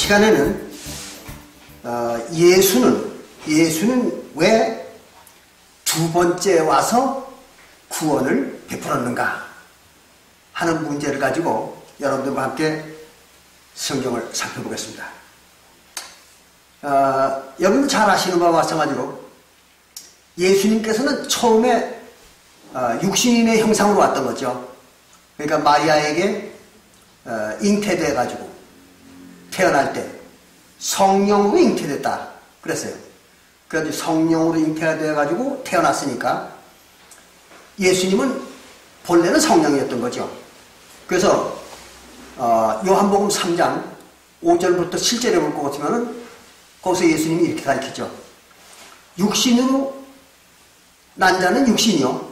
시간에는 예수는 왜 두 번째 와서 구원을 베풀었는가 하는 문제를 가지고 여러분들과 함께 성경을 살펴보겠습니다. 여러분도 잘 아시는 바와 마찬가지로 예수님께서는 처음에 육신인의 형상으로 왔던 거죠. 그러니까 마리아에게 잉태돼가지고 태어날 때 성령으로 잉태됐다 그랬어요. 그래서 성령으로 잉태가 돼가지고 태어났으니까 예수님은 본래는 성령이었던 거죠. 그래서 요한복음 3장 5절부터 7절에 볼 것 같으면은 거기서 예수님이 이렇게 가르치죠. 육신으로 난 자는 육신이요.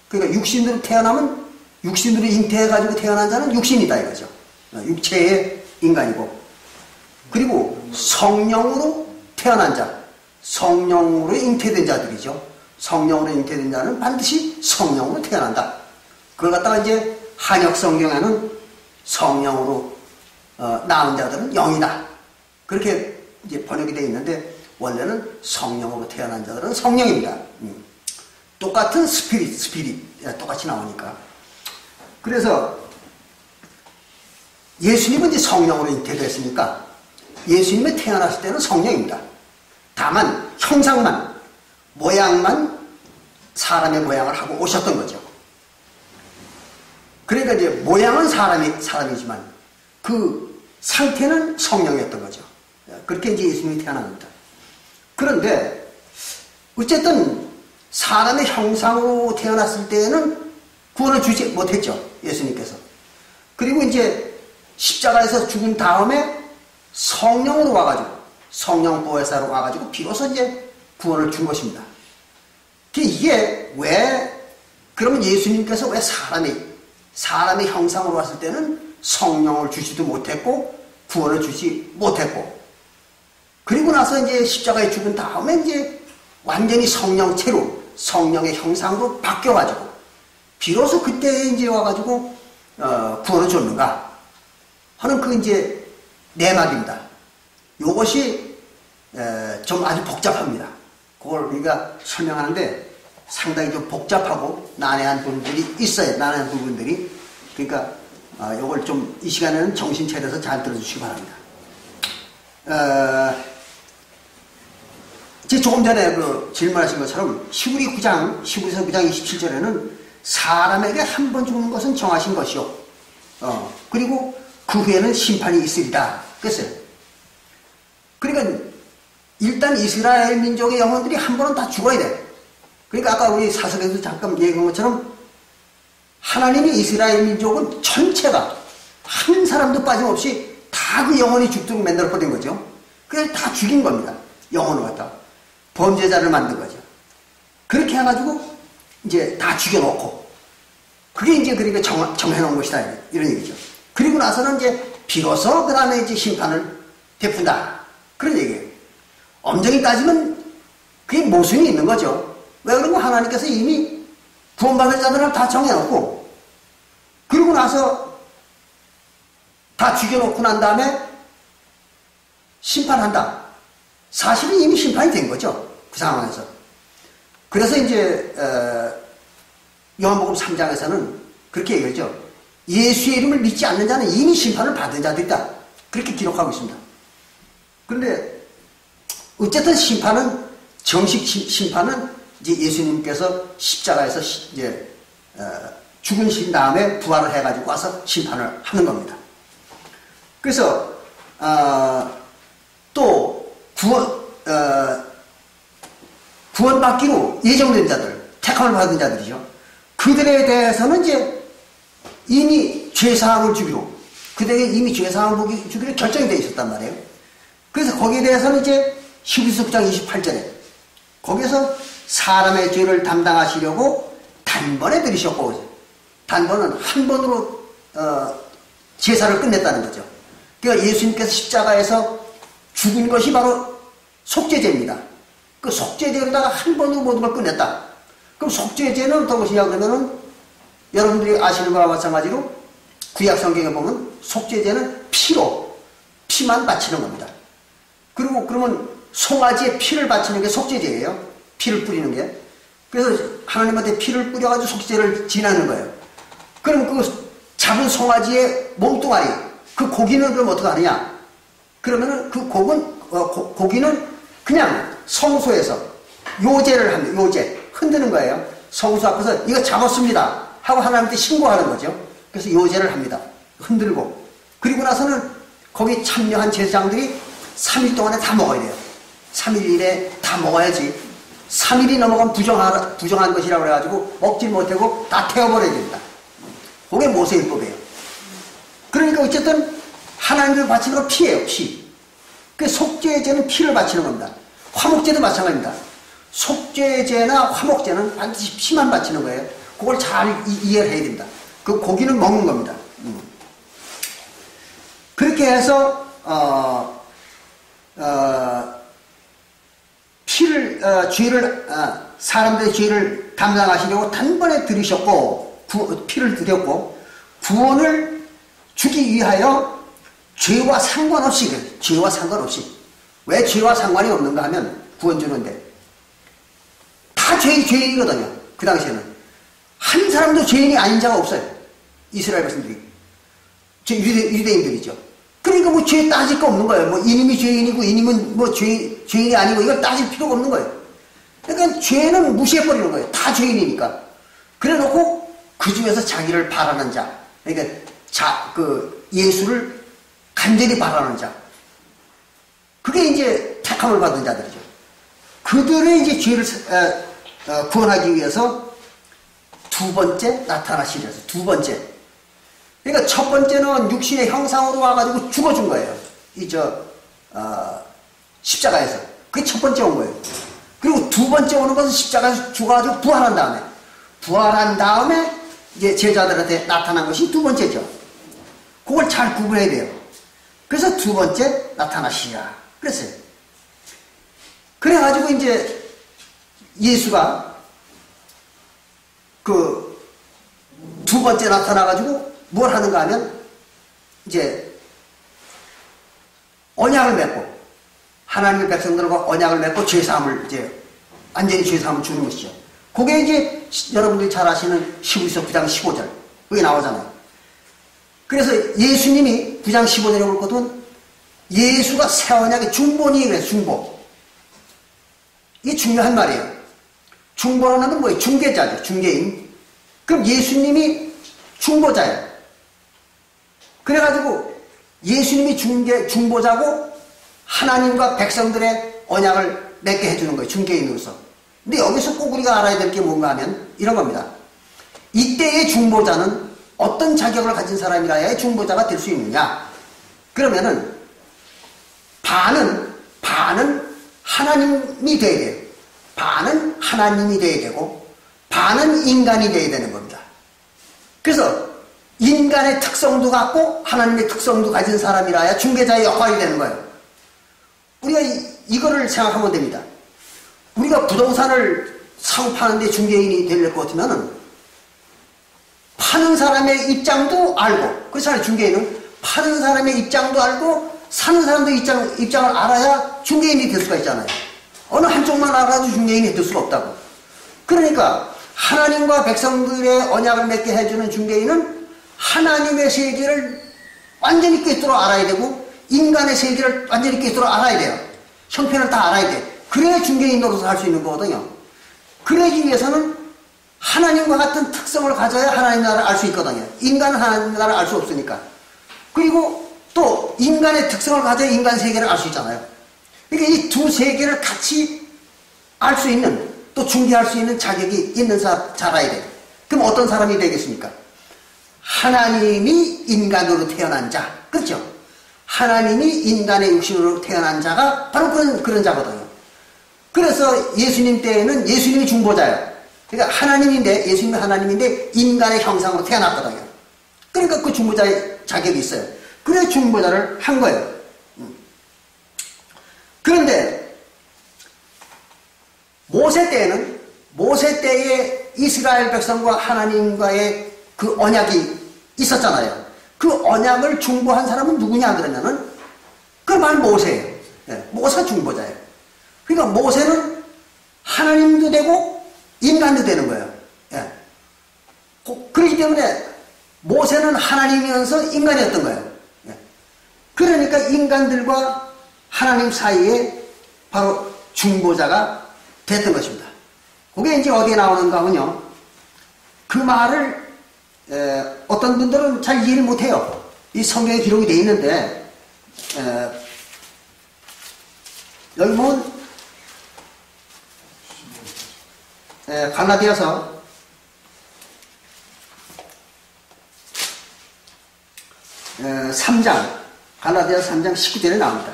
그러니까 육신으로 태어나면 육신으로 잉태해가지고 태어난 자는 육신이다 이거죠. 육체의 인간이고, 그리고 성령으로 태어난 자, 성령으로 잉태된 자들이죠. 성령으로 잉태된 자는 반드시 성령으로 태어난다. 그걸 갖다가 이제 한역 성경에는 성령으로 낳은 자들은 영이다. 그렇게 이제 번역이 되어 있는데 원래는 성령으로 태어난 자들은 성령입니다. 똑같은 스피릿 똑같이 나오니까. 그래서 예수님은 이제 성령으로 잉태됐으니까 예수님이 태어났을 때는 성령입니다. 다만 형상만, 모양만 사람의 모양을 하고 오셨던 거죠. 그러니까 이제 모양은 사람이지만 그 상태는 성령이었던 거죠. 그렇게 이제 예수님이 태어납니다. 그런데 어쨌든 사람의 형상으로 태어났을 때에는 구원을 주지 못했죠. 예수님께서. 그리고 이제 십자가에서 죽은 다음에 성령으로 와가지고, 성령 보혜사로 와가지고 비로소 이제 구원을 준 것입니다. 이게 왜, 그러면 예수님께서 왜 사람의 형상으로 왔을 때는 성령을 주지도 못했고 구원을 주지 못했고, 그리고 나서 이제 십자가에 죽은 다음에 이제 완전히 성령체로, 성령의 형상으로 바뀌어가지고 비로소 그때 이제 와가지고 구원을 줬는가 하는 그 이제 내막입니다. 요것이 좀 아주 복잡합니다. 그걸 우리가 설명하는데 상당히 좀 복잡하고 난해한 부분들이 있어요. 난해한 부분들이. 그러니까 요걸 좀 이 시간에는 정신 차려서 잘 들어주시기 바랍니다. 제가 조금 전에 그 질문하신 것처럼 히브리서 9장 27절에는 사람에게 한 번 죽는 것은 정하신 것이요. 그리고 그 후에는 심판이 있으리라. 그랬어요. 그러니까 일단 이스라엘 민족의 영혼들이 한 번은 다 죽어야 돼. 그러니까 아까 우리 사석에서 잠깐 얘기한 것처럼 하나님이 이스라엘 민족은 전체가 한 사람도 빠짐없이 다 그 영혼이 죽도록 만들어버린 거죠. 그래서 다 죽인 겁니다. 영혼을 갖다가. 범죄자를 만든 거죠. 그렇게 해가지고 이제 다 죽여놓고 그게 이제 그러니까 정해놓은 것이다. 이런 얘기죠. 그리고 나서는 이제 비로소 그 다음에 이제 심판을 베푼다. 그런 얘기예요. 엄정히 따지면 그게 모순이 있는 거죠. 왜 그러면 하나님께서 이미 구원받을 자들을 다 정해놓고 그리고 나서 다 죽여놓고 난 다음에 심판한다. 사실은 이미 심판이 된 거죠. 그 상황에서. 그래서 이제 요한복음 3장에서는 그렇게 얘기하죠. 예수의 이름을 믿지 않는 자는 이미 심판을 받은 자들이다. 그렇게 기록하고 있습니다. 그런데 어쨌든 심판은 정식 심판은 이제 예수님께서 십자가에서 이제 죽으신 다음에 부활을 해가지고 와서 심판을 하는 겁니다. 그래서 또 구원받기로 예정된 자들, 택함을 받은 자들이죠. 그들에 대해서는 이제 이미 죄사함을 주기로, 그들에게 이미 죄사함을 주기로 결정이 되어 있었단 말이에요. 그래서 거기에 대해서는 이제 히브리서 9장 28절에 거기에서 사람의 죄를 담당하시려고 단번에 들이셨고, 단번은 한 번으로 제사를 끝냈다는 거죠. 그러니까 예수님께서 십자가에서 죽은 것이 바로 속죄제입니다. 그 속죄제로다가 한 번으로 모든 걸 끝냈다. 그럼 속죄제는 어떤 것이냐 그러면은 여러분들이 아시는 바와 마찬가지로 구약 성경에 보면 속죄제는 피로 피만 바치는 겁니다. 그리고 그러면 송아지에 피를 바치는 게 속죄제예요. 피를 뿌리는 게. 그래서 하나님한테 피를 뿌려가지고 속죄를 지나는 거예요. 그럼 그 잡은 송아지의 몸뚱아리, 그 고기는 그럼 어떻게 하느냐? 그러면은 그 고기는 그냥 성소에서 요제를 합니다. 요제. 흔드는 거예요. 성소 앞에서 이거 잡았습니다 하고 하나님한테 신고하는 거죠. 그래서 요제를 합니다. 흔들고. 그리고 나서는 거기 참여한 제사장들이 3일 동안에 다 먹어야 돼요. 3일에 다 먹어야지. 3일이 넘어가면 부정한 것이라고 그래가지고 먹지 못하고 다 태워버려야 됩니다. 그게 모세율법이에요. 그러니까 어쨌든 하나님을 바치는 건 피예요. 피. 그 속죄제는 피를 바치는 겁니다. 화목제도 마찬가지입니다. 속죄제나 화목제는 반드시 피만 바치는 거예요. 그걸 잘 이해를 해야 됩니다. 그 고기는 먹는 겁니다. 그렇게 해서 사람들의 죄를 담당하시려고 단번에 들이셨고 피를 드렸고 구원을 주기 위하여 죄와 상관없이 왜 죄와 상관이 없는가 하면 구원 주는데 다 죄인이거든요. 그 당시에는 한 사람도 죄인이 아닌 자가 없어요. 이스라엘 백성들이 유대인들이죠. 그러니까 뭐 죄 따질 거 없는 거예요. 뭐 이님이 죄인이고 이님은 뭐 죄인이 아니고 이걸 따질 필요가 없는 거예요. 그러니까 죄는 무시해버리는 거예요. 다 죄인이니까. 그래 놓고 그 중에서 자기를 바라는 자, 그러니까 예수를 간절히 바라는 자, 그게 이제 택함을 받은 자들이죠. 그들의 이제 죄를 구원하기 위해서 두 번째 나타나시려서 두 번째. 그러니까 첫 번째는 육신의 형상으로 와가지고 죽어준 거예요. 십자가에서. 그게 첫 번째 온 거예요. 그리고 두 번째 오는 것은 십자가에서 죽어가지고 부활한 다음에 이제 제자들한테 나타난 것이 두 번째죠. 그걸 잘 구분해야 돼요. 그래서 두 번째 나타나시라 그랬어요. 그래가지고 이제 예수가 그 두 번째 나타나가지고 뭘 하는가 하면 이제 언약을 맺고 하나님의 백성들과 언약을 맺고 죄사함을 이제 완전히 죄사함을 주는 것이죠. 그게 이제 여러분들이 잘 아시는 히브리서 9장 15절 그게 나오잖아요. 그래서 예수님이 9장 15절에 볼 것은 예수가 새 언약의 중본이에요. 중보. 이게 중요한 말이에요. 중보라는 건 뭐예요? 중개자죠. 중개인. 그럼 예수님이 중보자예요. 그래가지고 예수님이 중보자고 하나님과 백성들의 언약을 맺게 해주는 거예요. 중개인으로서. 근데 여기서 꼭 우리가 알아야 될 게 뭔가 하면 이런 겁니다. 이때의 중보자는 어떤 자격을 가진 사람이라야 중보자가 될 수 있느냐? 그러면은 반은 하나님이 돼야 돼요. 반은 하나님이 돼야 되고 반은 인간이 돼야 되는 겁니다. 그래서 인간의 특성도 갖고 하나님의 특성도 가진 사람이라야 중개자의 역할이 되는 거예요. 우리가 이거를 생각하면 됩니다. 우리가 부동산을 사고 파는데 중개인이 될 것 같으면은 파는 사람의 입장도 알고, 그렇잖아요. 중개인은 파는 사람의 입장도 알고 사는 사람도 입장을 알아야 중개인이 될 수가 있잖아요. 어느 한쪽만 알아도 중개인이 될 수가 없다고. 그러니까 하나님과 백성들의 언약을 맺게 해주는 중개인은 하나님의 세계를 완전히 꿰뚫어 알아야 되고 인간의 세계를 완전히 꿰뚫어 알아야 돼요. 형편을 다 알아야 돼. 그래야 중개인으로서 할 수 있는 거거든요. 그러기 위해서는 하나님과 같은 특성을 가져야 하나님 나라를 알 수 있거든요. 인간은 하나님 나라를 알 수 없으니까. 그리고 또 인간의 특성을 가져야 인간 세계를 알 수 있잖아요. 그러니까 이 두 세계를 같이 알 수 있는, 또 중개할 수 있는 자격이 있는 자라야 돼요. 그럼 어떤 사람이 되겠습니까? 하나님이 인간으로 태어난 자. 그렇죠? 하나님이 인간의 육신으로 태어난 자가 바로 그런 자거든요. 그래서 예수님 때에는 예수님이 중보자예요. 그러니까 하나님인데, 예수님은 하나님인데 인간의 형상으로 태어났거든요. 그러니까 그 중보자의 자격이 있어요. 그래서 중보자를 한 거예요. 그런데 모세 때에 이스라엘 백성과 하나님과의 그 언약이 있었잖아요. 그 언약을 중보한 사람은 누구냐 그러면은 그 말 모세예요. 예, 모세가 중보자예요. 그러니까 모세는 하나님도 되고 인간도 되는 거예요. 예. 그렇기 때문에 모세는 하나님이면서 인간이었던 거예요. 예. 그러니까 인간들과 하나님 사이에 바로 중보자가 됐던 것입니다. 그게 이제 어디에 나오는가 하면요. 그 말을 어떤 분들은 잘 이해를 못해요. 이 성경에 기록이 되어 있는데 여기 보면 갈라디아서 3장 갈라디아서 3장 19절에 나옵니다.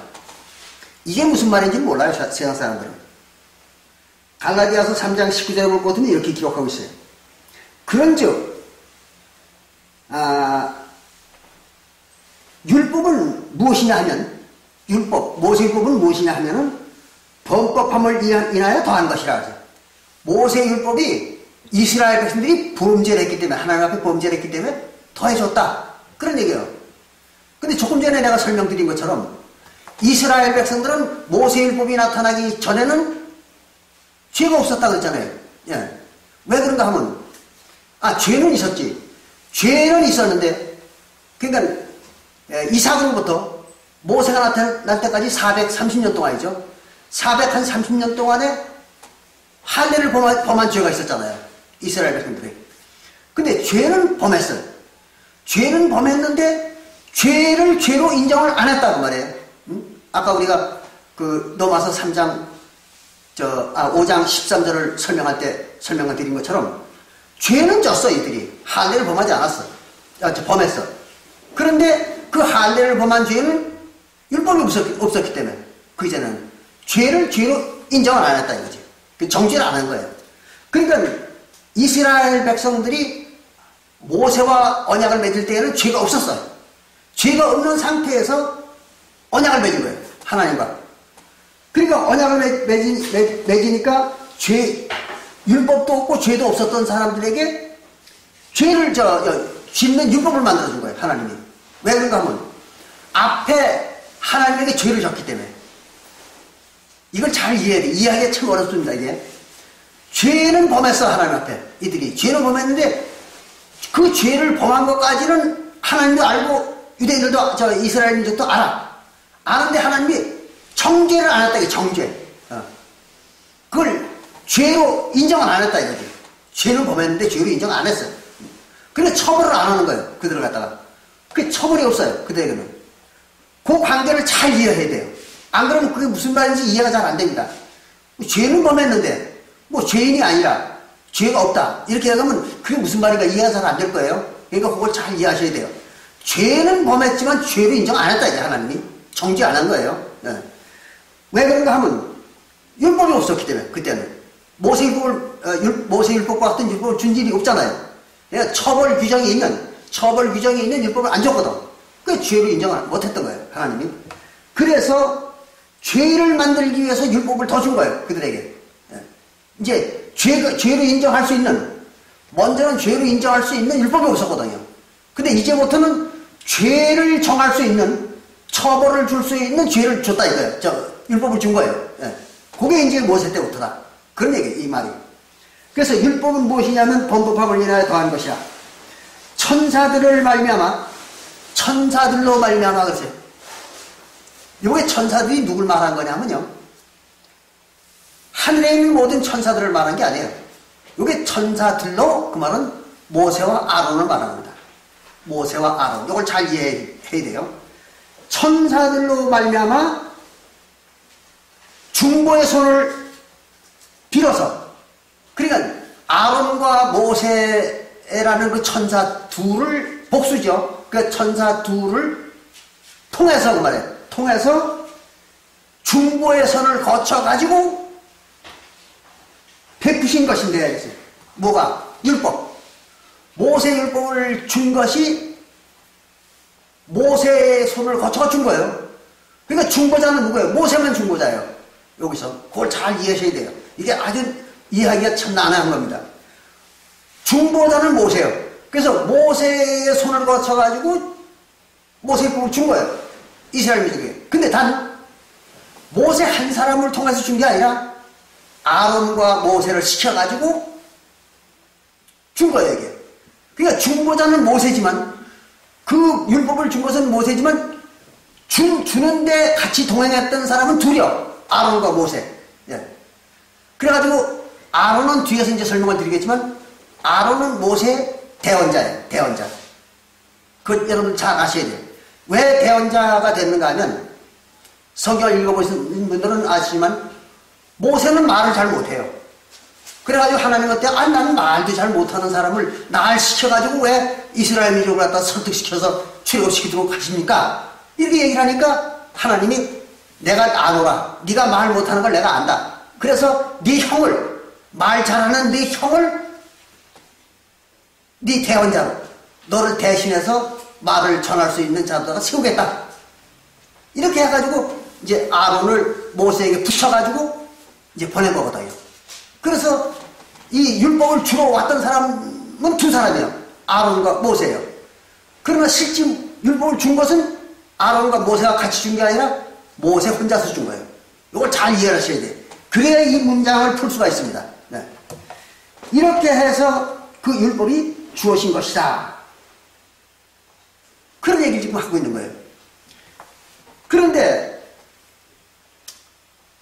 이게 무슨 말인지 몰라요. 세상 사람들은. 갈라디아서 3장 19절에 볼 것은 이렇게 기록하고 있어요. 그런즉 율법은 무엇이냐 하면 모세율법은 무엇이냐 하면은 범법함을 인하여 더한 것이라 하죠. 모세율법이 이스라엘 백성들이 범죄를 했기 때문에 하나님 앞에 범죄를 했기 때문에 더해줬다. 그런 얘기예요. 근데 조금 전에 내가 설명드린 것처럼 이스라엘 백성들은 모세율법이 나타나기 전에는 죄가 없었다 그랬잖아요. 예. 왜 그런가 하면 죄는 있었지. 죄는 있었는데 그러니까 이삭으로부터 모세가 나타날 때까지 430년 동안이죠. 430년 동안에 할례를 범한 죄가 있었잖아요. 이스라엘 백성들이. 근데 죄는 범했어요. 죄는 범했는데 죄를 죄로 인정을 안 했다고 말이에요. 아까 우리가 넘어서 5장 13절을 설명할 때 설명을 드린 것처럼 죄는 졌어. 이들이 할례를 범하지 않았어. 범했어. 그런데 그 할례를 범한 죄는 율법이 없었기 때문에 그 이제는 죄를 죄로 인정을 안 했다 이거지. 정죄를 안 한 거예요. 그러니까 이스라엘 백성들이 모세와 언약을 맺을 때에는 죄가 없었어요. 죄가 없는 상태에서 언약을 맺은 거예요. 하나님과. 그러니까 언약을 맺으니까 율법도 없고 죄도 없었던 사람들에게 죄를 짓는 율법을 만들어준 거예요. 하나님이. 왜 그런가 하면 앞에 하나님에게 죄를 졌기 때문에. 이걸 잘 이해해야 돼. 이해하기가 참 어렵습니다. 이게. 죄는 범했어. 하나님 앞에. 이들이. 죄는 범했는데 그 죄를 범한 것까지는 하나님도 알고 유대인들도 이스라엘 민족도 알아. 아는데 하나님이 정죄를 안 했다. 이게 정죄. 그걸 죄로 인정을 안 했다. 이거지. 죄는 범했는데 죄로 인정 안 했어요. 그래서 처벌을 안 하는 거예요. 그들을 갖다가. 그 처벌이 없어요. 그들에게는. 그 관계를 잘 이해해야 돼요. 안 그러면 그게 무슨 말인지 이해가 잘 안 됩니다. 죄는 범했는데 죄인이 아니라 죄가 없다. 이렇게 하면 그게 무슨 말인가 이해가 잘 안 될 거예요. 그러니까 그걸 잘 이해하셔야 돼요. 죄는 범했지만 죄로 인정 안 했다. 이제 하나님이. 정죄 안 한 거예요. 네. 왜 그런가 하면 율법이 없었기 때문에 그때는. 모세율법과 같은 율법을 준 일이 없잖아요. 그러니까 처벌 규정이 있는 율법을 안 줬거든. 그 죄로 인정을 못 했던 거예요. 하나님이. 그래서 죄를 만들기 위해서 율법을 더 준 거예요. 그들에게. 이제 죄로 인정할 수 있는, 먼저는 죄로 인정할 수 있는 율법이 없었거든요. 근데 이제부터는 죄를 정할 수 있는, 처벌을 줄 수 있는 죄를 줬다 이거예요. 율법을 준 거예요. 그게 이제 모세 때부터다. 그런 얘기예요. 이 말이. 그래서 율법은 무엇이냐면 범법함을 인하여 더한 것이야. 천사들로 말미암아 그러세요. 요게 천사들이 누굴 말한 거냐면요. 하늘에 있는 모든 천사들을 말한 게 아니에요. 요게 천사들로 그 말은 모세와 아론을 말합니다. 모세와 아론. 요걸 잘 이해해야 돼요. 천사들로 말미암아 중보의 손을 빌어서 그러니까 아론과 모세라는 그 천사 둘을 복수죠. 그 천사 둘을 통해서 그 말이에요. 통해서 중보의 선을 거쳐가지고 베푸신 것인데 뭐가? 율법. 모세 율법을 준 것이 모세의 손을 거쳐 준 거예요. 그러니까 중보자는 누구예요? 모세만 중보자예요. 여기서 그걸 잘 이해하셔야 돼요. 이게 아주 이해하기가 참 난해한 겁니다. 중보자는 모세예요. 그래서 모세의 손을 거쳐가지고 모세의 율법을 준 거예요. 이스라엘 민족이에요. 근데 단 모세 한 사람을 통해서 준 게 아니라 아론과 모세를 시켜가지고 준 거예요, 이게. 그러니까 중보자는 모세지만, 그 율법을 준 것은 모세지만, 주는데 같이 동행했던 사람은 둘이요. 아론과 모세. 예. 그래가지고, 아론은 뒤에서 이제 설명을 드리겠지만, 아론은 모세의 대언자예요, 대언자. 그, 여러분 잘 아셔야 돼요. 왜 대언자가 됐는가 하면, 성경을 읽어보신 분들은 아시지만, 모세는 말을 잘 못해요. 그래가지고 하나님 어때? 아, 나는 말도 잘 못하는 사람을 날 시켜가지고 왜 이스라엘 민족을 갖다 설득시켜서 출애굽시키도록 하십니까? 이렇게 얘기를 하니까 하나님이 내가 아노라. 네가 말 못하는 걸 내가 안다. 그래서 네 형을, 말 잘하는 네 형을 네 대언자로 너를 대신해서 말을 전할 수 있는 자로다가 세우겠다. 이렇게 해가지고 이제 아론을 모세에게 붙여가지고 이제 보낸 거거든요. 그래서 이 율법을 주러 왔던 사람은 두 사람이에요. 아론과 모세예요. 그러나 실제 율법을 준 것은 아론과 모세가 같이 준 게 아니라 모세 혼자서 준 거예요. 이걸 잘 이해하셔야 돼요. 그래야 이 문장을 풀 수가 있습니다. 네. 이렇게 해서 그 율법이 주어진 것이다. 그런 얘기를 지금 하고 있는 거예요. 그런데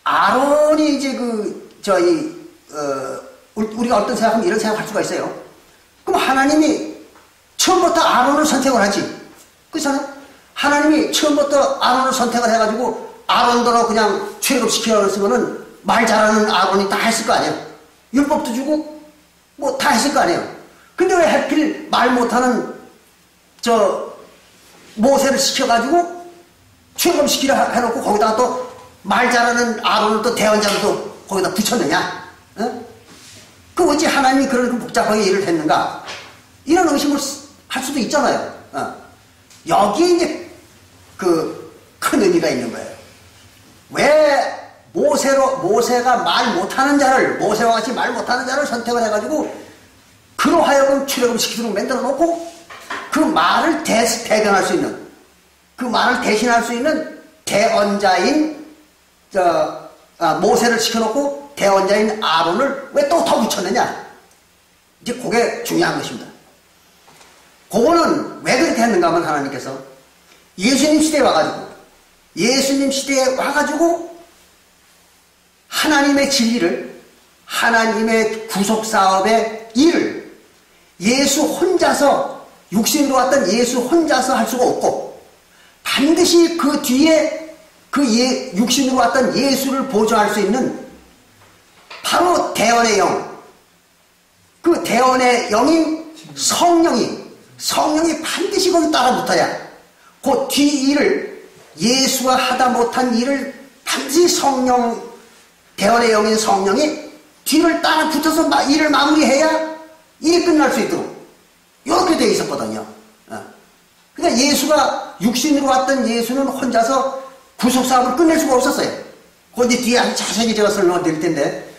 아론이 이제 우리가 어떤 생각하면 이런 생각할 수가 있어요. 그럼 하나님이 처음부터 아론을 선택을 하지. 그렇잖아요? 하나님이 처음부터 아론을 선택을 해가지고 아론더러 그냥 출애굽시키라고 했으면은 말 잘하는 아론이 다 했을 거 아니에요. 율법도 주고 뭐 다 했을 거 아니에요. 근데 왜 하필 말 못하는 모세를 시켜가지고 출애굽시키라 해놓고 거기다가 또 말 잘하는 아론을 또 대언자로 또 거기다 붙였느냐? 어? 그 어찌 하나님이 그런 복잡하게 일을 했는가? 이런 의심을 할 수도 있잖아요. 여기에 이제 큰 의미가 있는 거예요. 왜 모세가 말 못하는 자를, 모세와 같이 말 못하는 자를 선택을 해가지고 그로 하여금 출애굽시키도록 만들어 놓고 그 말을 대변할 수 있는, 그 말을 대신할 수 있는 대언자인 모세를 시켜놓고 대언자인 아론을 왜 또 더 붙였느냐? 이제 그게 중요한 것입니다. 그거는 왜 그렇게 했는가 하면 하나님께서 예수님 시대에 와가지고 하나님의 진리를, 하나님의 구속사업의 일을 예수 혼자서, 육신으로 왔던 예수 혼자서 할 수가 없고 반드시 그 뒤에 육신으로 왔던 예수를 보조할 수 있는 바로 대언의 영, 그 대언의 영인 성령이 반드시 거기 따라 붙어야 그 뒤 일을, 예수가 하다 못한 일을 반드시 대언의 영인 성령이 뒤를 따라 붙어서 일을 마무리해야 일이 끝날 수 있도록 이렇게 되어 있었거든요. 그러니까 예수가, 육신으로 왔던 예수는 혼자서 구속사업을 끝낼 수가 없었어요. 그건 이제 뒤에 아주 자세히 제가 설명을 드릴 텐데,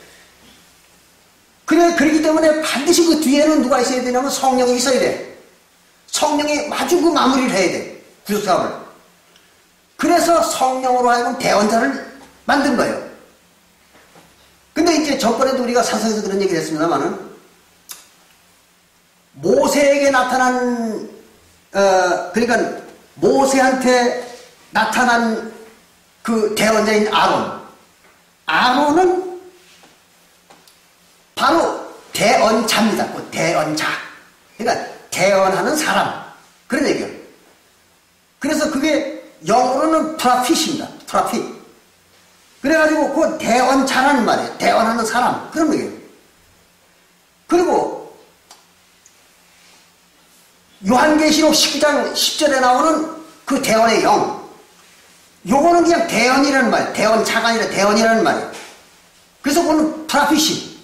그렇기 때문에 반드시 그 뒤에는 누가 있어야 되냐면 성령이 있어야 돼. 성령이 마주 그 마무리를 해야 돼. 구속사업을. 그래서 성령으로 하여금 대언자를 만든 거예요. 근데 이제 저번에도 우리가 사서에서 그런 얘기를 했습니다만은, 모세에게 나타난, 그러니까 모세한테 나타난 그 대언자인 아론은 바로 대언자입니다. 그 대언자. 그러니까 대언하는 사람. 그런 얘기예요. 그래서 그게 영어로는 프라핏입니다. 프라핏. 그래가지고 그 대언자라는 말이에요. 대언하는 사람. 그런 얘기예요. 그리고 요한계시록 19장 10절에 나오는 그 대언의 영. 요거는 그냥 대언이라는 말이에요. 대언자가 아니라 대언이라는 말이에요. 그래서 그거는 프라핏이,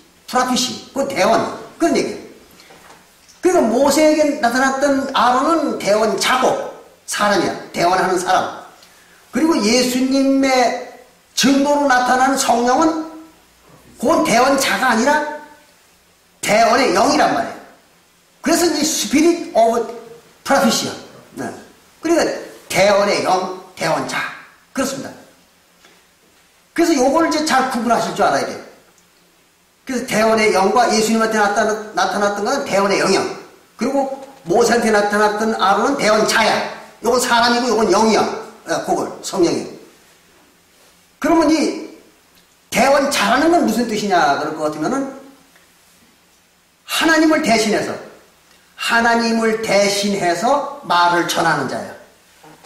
그건 대언. 그런 얘기예요. 그러니까 모세에게 나타났던 아론은 대언자고, 사람이야. 대언하는 사람. 그리고 예수님의 증거로 나타나는 성령은 그건 대언자가 아니라 대언의 영이란 말이에요. 그래서 이제 스피릿 오브 프라핏이야. 그러니까 대언의 영, 대원자. 그렇습니다. 그래서 요걸 이제 잘 구분하실 줄 알아야 돼요. 그래서 대원의 영과 예수님한테 나타났던 것은 대원의 영이야. 그리고 모세한테 나타났던 아론은 대원자야. 요건 사람이고 요건 영이야. 그걸 성령이. 그러면 이 대원자라는 건 무슨 뜻이냐 그럴 것 같으면은 하나님을 대신해서 말을 전하는 자야.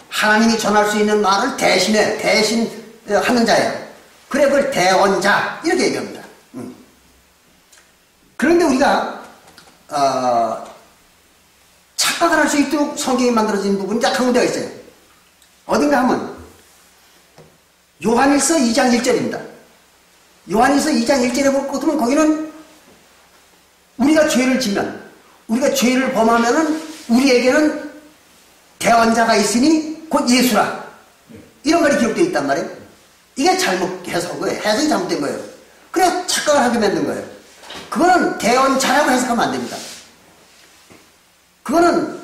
하나님이 전할 수 있는 말을 대신하는 자야. 그래 그걸 대원자 이렇게 얘기합니다. 그런데 우리가 착각을 할 수 있도록 성경이 만들어진 부분이 딱 한 군데가 있어요. 어딘가 하면 요한일서 2장 1절입니다. 요한일서 2장 1절에 볼 것 같으면 거기는 우리가 죄를 지면, 우리가 죄를 범하면은 우리에게는 대원자가 있으니 곧 예수라. 이런 말이 기록되어 있단 말이에요. 이게 잘못 해석한 거예요. 해석이 잘못된 거예요. 그래서 착각을 하게 만든 거예요. 그거는 대원자라고 해석하면 안 됩니다. 그거는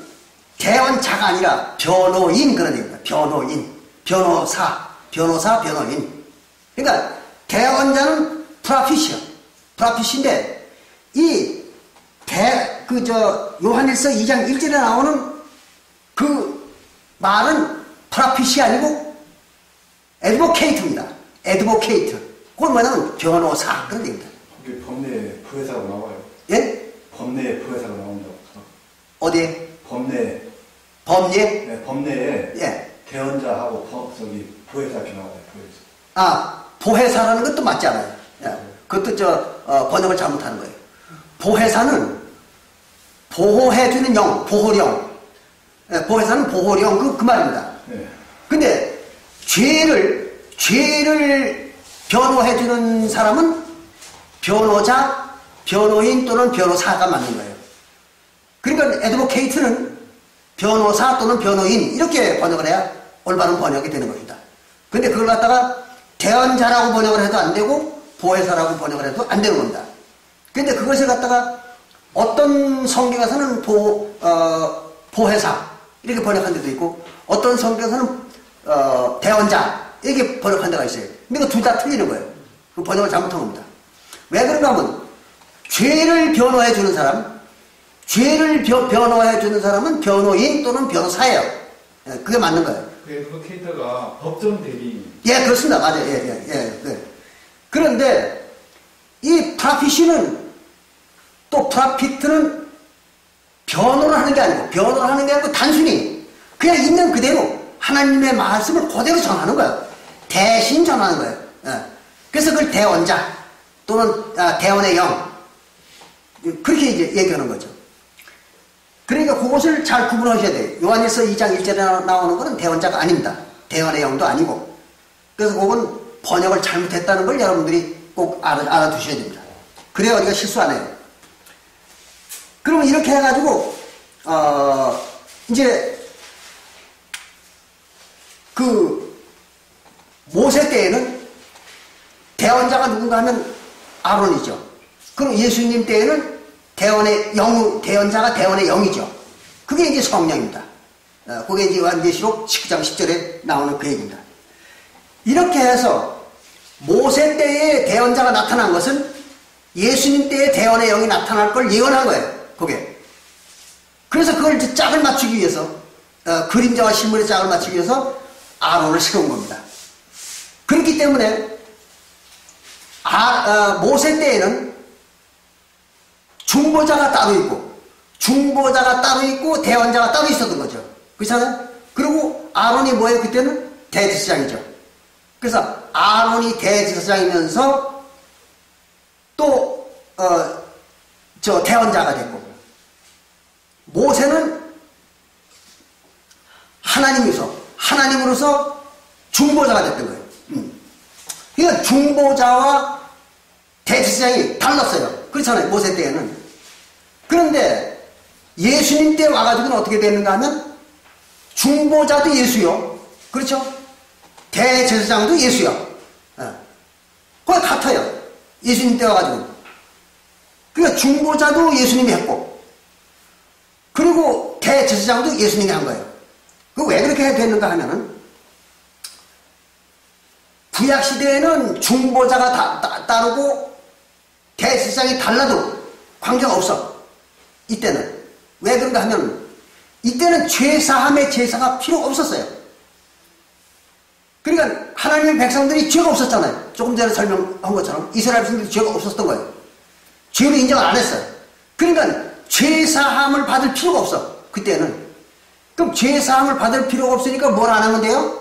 대원자가 아니라 변호인 그런 얘기입니다. 변호인, 변호사, 변호인. 그러니까 대원자는 프라핏인데 요한일서 2장 1절에 나오는 그 말은 프라핏이 아니고 에드보케이트입니다. 에드보케이트. 그건 뭐냐면 변호사 그런 얘기입니다. 그게 법내에 부회사가 나와요. 예? 법내에 부회사가 나온다고. 어디에? 법내. 법례? 네, 법내에 예. 대원자하고 부회사 이렇게 나와요. 부회사. 아, 보혜사라는 것도 맞지 않아요. 예. 그것도 번역을 잘못하는 거예요. 보혜사는 보호해주는 영, 보호령. 예, 보혜사는 보호령, 그 말입니다. 네. 근데 죄를 변호해주는 사람은 변호자, 변호인 또는 변호사가 맞는 거예요. 그러니까 애드보케이트는 변호사 또는 변호인 이렇게 번역을 해야 올바른 번역이 되는 겁니다. 근데 그걸 갖다가 대원자라고 번역을 해도 안 되고 보혜사라고 번역을 해도 안 되는 겁니다. 근데 그것을 갖다가 어떤 성경에서는 보혜사 이렇게 번역한 데도 있고 어떤 성경에서는 대원자 이렇게 번역한 데가 있어요. 근데 그 둘 다 틀리는 거예요. 그 번역을 잘못한 겁니다. 왜 그런가 하면 죄를 변호해 주는 사람, 죄를 변호해 주는 사람은 변호인 또는 변호사예요. 그게 맞는 거예요. 그 애드보케이터가 법정 대리인. 예, 그렇습니다. 맞아요. 예. 그런데 이 프라피시는 또 프라피트는 변호를 하는 게 아니고 단순히 그냥 있는 그대로 하나님의 말씀을 그대로 전하는 거예요. 대신 전하는 거예요. 예. 그래서 그걸 대원자 또는 대원의 영 그렇게 이제 얘기하는 거죠. 그러니까 그것을 잘 구분하셔야 돼요. 요한일서 2장 1절에 나오는 것은 대원자가 아닙니다. 대원의 영도 아니고. 그래서 그건 번역을 잘못했다는 걸 여러분들이 꼭 알아두셔야 됩니다. 그래야 우리가 실수 안 해요. 그러면 이렇게 해가지고 이제 그 모세 때에는 대원자가 누군가 하면 아론이죠. 그럼 예수님 때에는 대원자가 대원의 영이죠. 그게 이제 성령입니다. 그게 이제 요한계시록 19장 10절에 나오는 그 얘기입니다. 이렇게 해서 모세 때에 대원자가 나타난 것은 예수님 때에 대원의 영이 나타날 걸 예언한 거예요. 그게. 그래서 그걸 이제 짝을 맞추기 위해서 그림자와 실물의 짝을 맞추기 위해서 아론을 세운 겁니다. 그렇기 때문에 모세 때에는 중보자가 따로 있고 대원자가 따로 있었던 거죠. 그렇잖아요? 그리고 아론이 뭐예요? 그때는 대제사장이죠. 그래서 아론이 대제사장이면서 또 대원자가 됐고 모세는 하나님으로서 중보자가 됐던 거예요. 그러니까 중보자와 대제사장이 달랐어요. 그렇잖아요. 모세 때에는. 그런데 예수님 때 와가지고는 어떻게 되는가 하면 중보자도 예수요. 그렇죠? 대제사장도 예수요. 그거 같아요. 예수님 때 와가지고. 그러니까 중보자도 예수님이 했고 그리고 대제사장도 예수님이 한 거예요. 그 왜 그렇게 됐는가 하면은 구약시대에는 중보자가 따르고 대제사장이 달라도 관계없어. 이때는. 왜 그런가 하면 이때는 죄사함의 제사가 필요 없었어요. 그러니까 하나님의 백성들이 죄가 없었잖아요. 조금 전에 설명한 것처럼 이스라엘 백성들이 죄가 없었던 거예요. 죄를 인정을 안 했어요. 그러니까 죄사함을 받을 필요가 없어. 그때는. 그럼 죄사함을 받을 필요가 없으니까 뭘 안 하면 돼요?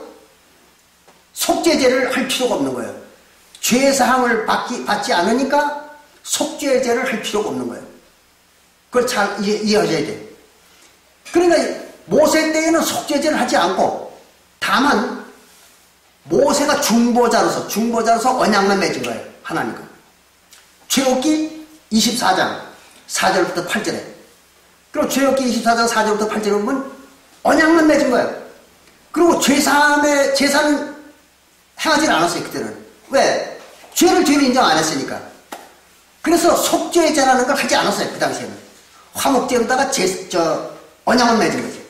속죄제를 할 필요가 없는 거예요. 죄사함을 받지 않으니까 속죄제를 할 필요가 없는 거예요. 그걸 잘 이해하셔야 돼요. 그러니까 모세 때에는 속죄제를 하지 않고 다만 모세가 중보자로서 언약만 맺은 거예요. 하나님과. 출애굽기 24장 4절부터 8절에. 그리고 출애굽기 24장 4절부터 8절에 보면 언약만 맺은 거예요. 그리고 죄사함의 제사는 행하지 않았어요. 그때는. 왜? 죄를 인정 안 했으니까. 그래서 속죄제라는 걸 하지 않았어요. 그 당시에는. 화목제로다가 언약을 맺은 거죠.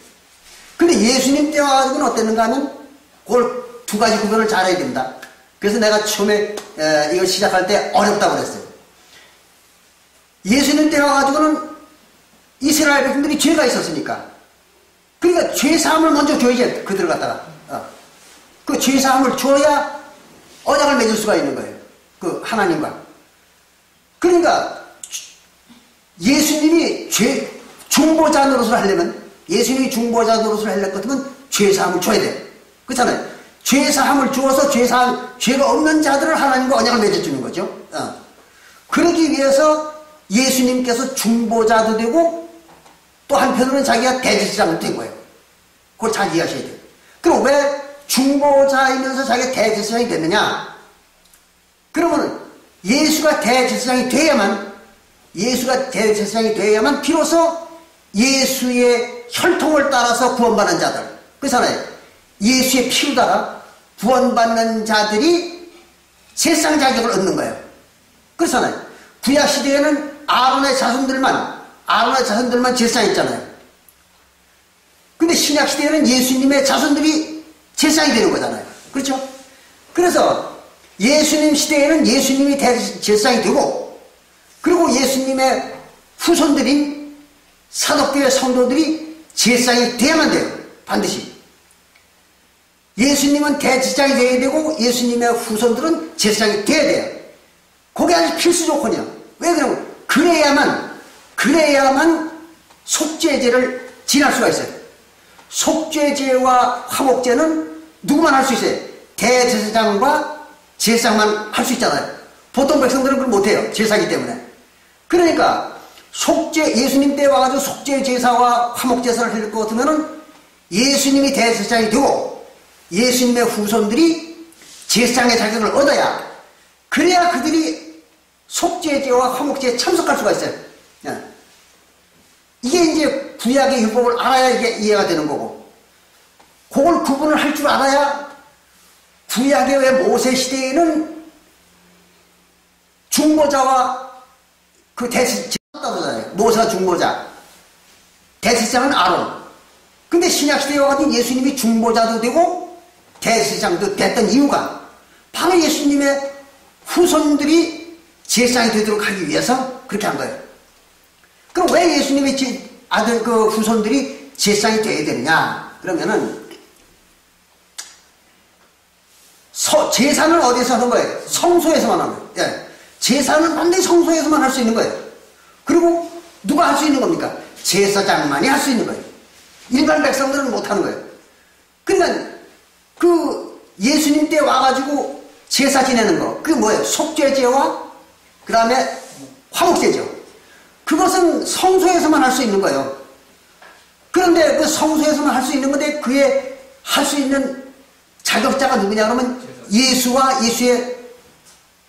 근데 예수님 때 와가지고는 어땠는가 하면 그걸 두 가지 구별을 잘해야 된다. 그래서 내가 처음에 이걸 시작할 때 어렵다고 그랬어요. 예수님 때 와가지고는 이스라엘 백성들이 죄가 있었으니까. 그러니까 죄사함을 먼저 줘야지. 그들을 갖다가. 그 죄사함을 줘야 언약을 맺을 수가 있는 거예요. 그 하나님과. 그러니까 예수님이 중보자 노릇을 하려면, 예수님이 중보자 노릇을 하려면 같으면 죄사함을 줘야 돼요. 그렇잖아요. 죄사함을 주어서 죄가 없는 자들을 하나님과 언약을 맺어주는 거죠. 그러기 위해서 예수님께서 중보자도 되고 또 한편으로는 자기가 대제사장도 된 거예요. 그걸 잘 이해하셔야 돼요. 그럼 왜 중보자이면서 자기가 대제사장이 됐느냐? 그러면 예수가 대제사장이 돼야만 비로소 예수의 혈통을 따라서 구원받는 자들. 그렇잖아요. 예수의 피를 따라 구원받는 자들이 제사장 자격을 얻는 거예요. 그렇잖아요. 구약시대에는 아론의 자손들만 제사장했잖아요. 근데 신약시대에는 예수님의 자손들이 제사장이 되는 거잖아요. 그렇죠? 그래서 예수님 시대에는 예수님이 제사장이 되고, 그리고 예수님의 후손들인 사독교회 성도들이 제사장이 돼야만 돼요. 반드시. 예수님은 대제사장이 돼야 되고 예수님의 후손들은 제사장이 돼야 돼요. 그게 아주 필수 조건이야. 왜 그러면 그래야만 속죄제를 지날 수가 있어요. 속죄제와 화목제는 누구만 할 수 있어요? 대제사장과 제사장만 할 수 있잖아요. 보통 백성들은 그걸 못해요. 제사기 때문에. 그러니까 예수님 때 와가지고 속죄제사와 화목제사를 할 것 같으면은 예수님이 대제사장이 되고 예수님의 후손들이 제사장의 자격을 얻어야, 그래야 그들이 속죄제와 화목제에 참석할 수가 있어요. 이게 이제 구약의 율법을 알아야 이게 이해가 되는 거고, 그걸 구분을 할 줄 알아야 구약의 왜 모세 시대에는 중보자와 그 대제사장이잖아요. 모세가 중보자, 대제사장은 아론. 근데 신약 시대에 와가지고 예수님이 중보자도 되고 대제사장도 됐던 이유가 바로 예수님의 후손들이 제사장이 되도록 하기 위해서 그렇게 한 거예요. 그럼 왜 예수님의 아들 그 후손들이 제사장이 돼야 되느냐? 그러면은 제사는 어디서 하는 거예요? 성소에서만 하는 거예요. 예. 제사는 반드시 성소에서만 할 수 있는 거예요. 그리고 누가 할 수 있는 겁니까? 제사장만이 할 수 있는 거예요. 일반 백성들은 못 하는 거예요. 그러니까 그 예수님 때 와가지고 제사 지내는 거, 그게 뭐예요? 속죄제와 그 다음에 화목제죠. 그것은 성소에서만 할 수 있는 거예요. 그런데 그 성소에서만 할 수 있는 건데 그에 할 수 있는 자격자가 누구냐 그러면 예수와 예수의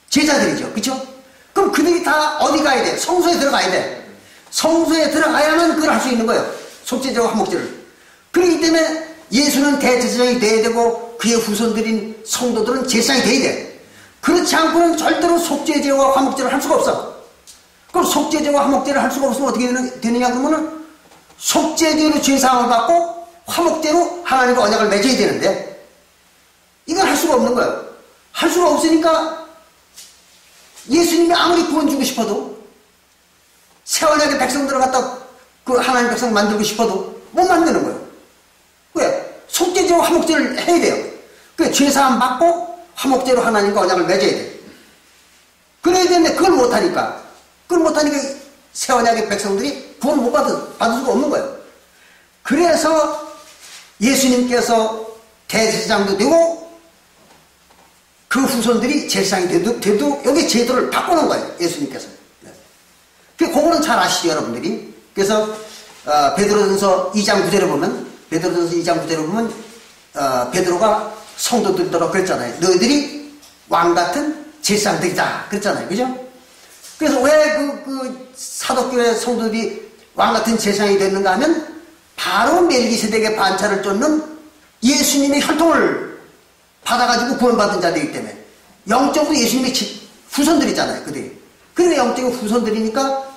제자들이죠. 그렇죠? 그럼 그들이 다 어디 가야 돼? 성소에 들어가야 돼. 성소에 들어가야만 그걸 할 수 있는 거예요. 속죄제와 화목제를. 그렇기 때문에 예수는 대제사장이 돼야 되고 그의 후손들인 성도들은 제사장이 돼야 돼. 그렇지 않고는 절대로 속죄제와 화목제를 할 수가 없어. 그럼 속죄제와 화목제를 할 수가 없으면 어떻게 되느냐 그러면은 속죄제로 죄사함을 받고 화목제로 하나님과 언약을 맺어야 되는데 이걸 할 수가 없는 거예요. 할 수가 없으니까 예수님이 아무리 구원 주고 싶어도 세원하게 백성들을 갖다 그 하나님 백성 만들고 싶어도 못 만드는 거예요. 왜? 속죄제로 화목제를 해야 돼요. 그 죄사함 받고 화목제로 하나님과 언약을 맺어야 돼요. 그래야 되는데 그걸 못하니까 새 언약의 백성들이 구원을 못 받을 수가 없는 거예요. 그래서 예수님께서 대제사장도 되고 그 후손들이 제사장이 돼도 여기 제도를 바꾸는 거예요. 예수님께서. 그거는 잘 아시죠, 여러분들이. 그래서 베드로전서 2장 9절에 보면 베드로가 성도들더러 그랬잖아요. 너희들이 왕같은 제사장들이다 그랬잖아요. 그죠? 그래서 왜 그 사도교회 성도들이 왕같은 제사장이 됐는가 하면 바로 멜기세덱의 반차를 쫓는 예수님의 혈통을 받아가지고 구원받은 자들이기 때문에 영적으로 예수님의 후손들이잖아요. 그들이. 그러니까 영적으로 후손들이니까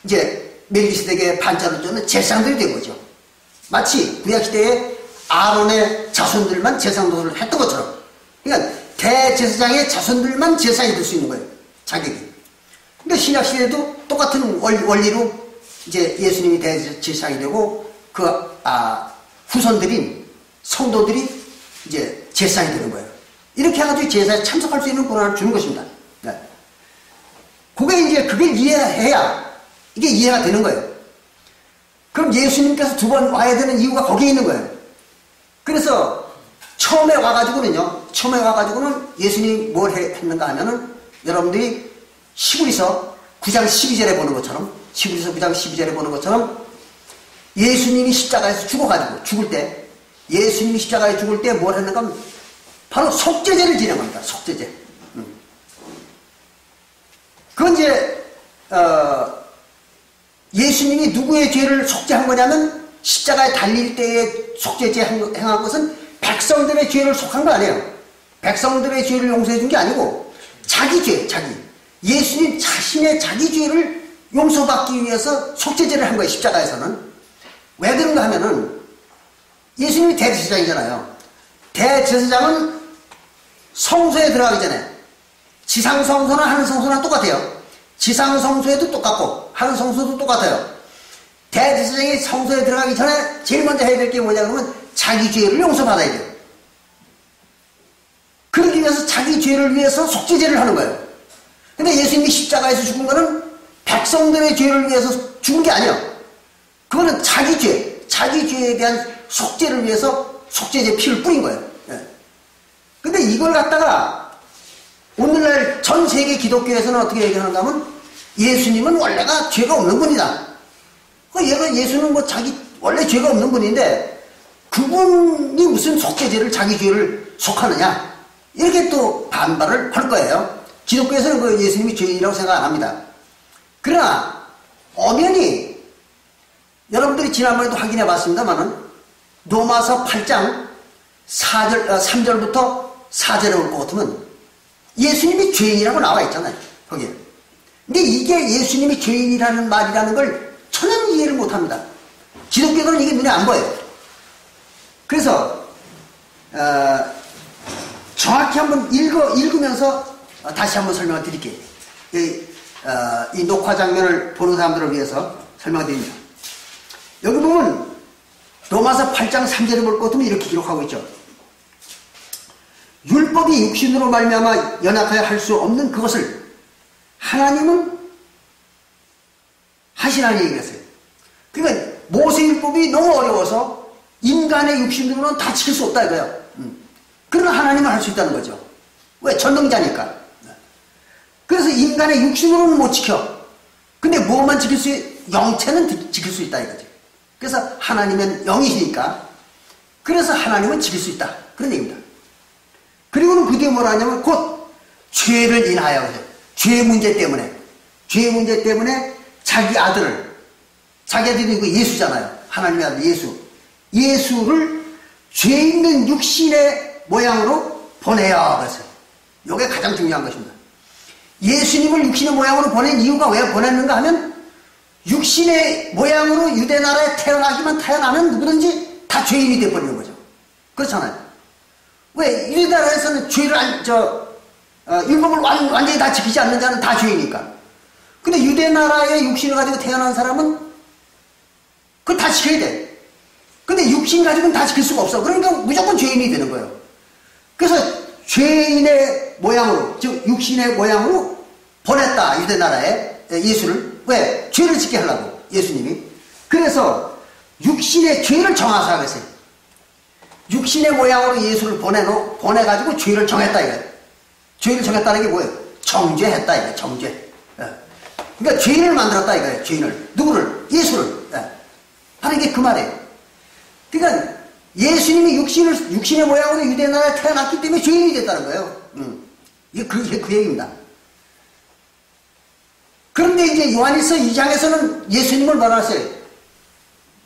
이제 멜기세덱의 반차를 쫓는 제사장들이 된 거죠. 마치 구약시대에 아론의 자손들만 제사장도를 했던 것처럼. 그러니까 대제사장의 자손들만 제사장이 될 수 있는 거예요. 자격이. 그러니까 신약시대에도 똑같은 원리로 이제 예수님이 대제사장이 되고 후손들인 성도들이 이제 제사장이 되는 거예요. 이렇게 해가지고 제사에 참석할 수 있는 권한을 주는 것입니다. 네. 그걸 이해해야 이게 이해가 되는 거예요. 그럼 예수님께서 두 번 와야 되는 이유가 거기에 있는 거예요. 그래서 처음에 와가지고는 예수님이 뭘 했는가 하면은 여러분들이 시브리서 9장 12절에 보는 것처럼 예수님이 십자가에서 죽을 때 예수님이 십자가에 죽을 때 뭘 했는가 하면 바로 속죄제를 지낸 겁니다. 속죄제. 그건 이제 예수님이 누구의 죄를 속죄한 거냐면 십자가에 달릴 때에 속죄제 행한 것은 백성들의 죄를 속한 거 아니에요. 백성들의 죄를 용서해 준 게 아니고 자기 죄, 예수님 자신의 자기 죄를 용서받기 위해서 속죄제를 한 거예요. 십자가에서는. 왜 그런가 하면은 예수님이 대제사장이잖아요. 대제사장은 성소에 들어가기 전에 지상 성소나 하늘 성소나 똑같아요. 지상 성소에도 똑같고 하늘 성소도 똑같아요. 대제사장이 성소에 들어가기 전에 제일 먼저 해야 될 게 뭐냐 그러면 자기 죄를 용서받아야 돼요. 그러기 위해서 자기 죄를 위해서 속죄제를 하는 거예요. 근데 예수님이 십자가에서 죽은 거는 백성들의 죄를 위해서 죽은 게 아니에요. 그거는 자기 죄에 대한 속죄를 위해서 속죄제 피를 뿌린 거예요. 근데 이걸 갖다가 오늘날 전 세계 기독교에서는 어떻게 얘기하는가 하면 예수님은 원래가 죄가 없는 분이다. 예수는 원래 죄가 없는 분인데 그분이 무슨 속죄제를 자기 죄를 속하느냐. 이렇게 또 반발을 할 거예요. 기독교에서는 그 예수님이 죄인이라고 생각 안 합니다. 그러나 엄연히 여러분들이 지난번에도 확인해 봤습니다만은 로마서 8장 3절부터 4절에 올 것 같으면 예수님이 죄인이라고 나와 있잖아요. 거기에. 근데 이게 예수님이 죄인이라는 말이라는 걸 전혀 이해를 못 합니다. 기독교는 이게 눈에 안 보여요. 그래서 정확히 한번 읽으면서 다시 한번 설명을 드릴게요. 이 녹화 장면을 보는 사람들을 위해서 설명을 드립니다. 여기 보면 로마서 8장 3절에 볼 것 같으면 이렇게 기록하고 있죠. 율법이 육신으로 말미암아 연약하여 할 수 없는 그것을 하나님은 하시라는 얘기가 있어요. 그러니까 모세율법이 너무 어려워서 인간의 육신으로는 다 지킬 수 없다 이거예요. 그러나 하나님은 할 수 있다는 거죠. 왜? 전능자니까. 그래서 인간의 육신으로는 못 지켜. 근데 뭐만 지킬 수 영체는 지킬 수 있다 이거죠. 그래서 하나님은 영이시니까 그래서 하나님은 지킬 수 있다. 그런 얘기입니다. 그리고는 그 뒤에 뭐라 하냐면 곧 죄를 인하여 죄 문제 때문에 자기 아들이 그 예수잖아요. 하나님의 아들 예수를 죄 있는 육신의 모양으로 보내야 그랬어요. 이게 가장 중요한 것입니다. 예수님을 육신의 모양으로 보낸 이유가 왜 보냈는가 하면 육신의 모양으로 유대 나라에 태어나기만 태어나면 누구든지 다 죄인이 되어버리는 거죠. 그렇잖아요. 왜? 유대나라에서는 죄를 율법을 완전히 다 지키지 않는 자는 다 죄이니까. 근데 유대나라의 육신을 가지고 태어난 사람은 그걸 다 지켜야 돼. 근데 육신 가지고는 다 지킬 수가 없어. 그러니까 무조건 죄인이 되는 거예요. 그래서 죄인의 모양으로, 즉 육신의 모양으로 보냈다, 유대나라에 예수를. 왜? 죄를 짓게 하려고, 예수님이. 그래서 육신의 죄를 정하사 그랬어요. 육신의 모양으로 예수를 보내가지고 죄를 정했다 이거예요. 죄를 정했다는 게 뭐예요? 정죄했다 이거예요. 정죄. 그러니까 죄인을 만들었다 이거예요. 죄인을. 누구를? 예수를. 바로 이게 그 말이에요. 그러니까 예수님이 육신의 모양으로 유대나라에 태어났기 때문에 죄인이 됐다는 거예요. 이게 그 얘기입니다. 그런데 이제 요한일서 2장에서는 예수님을 뭐라 했어요?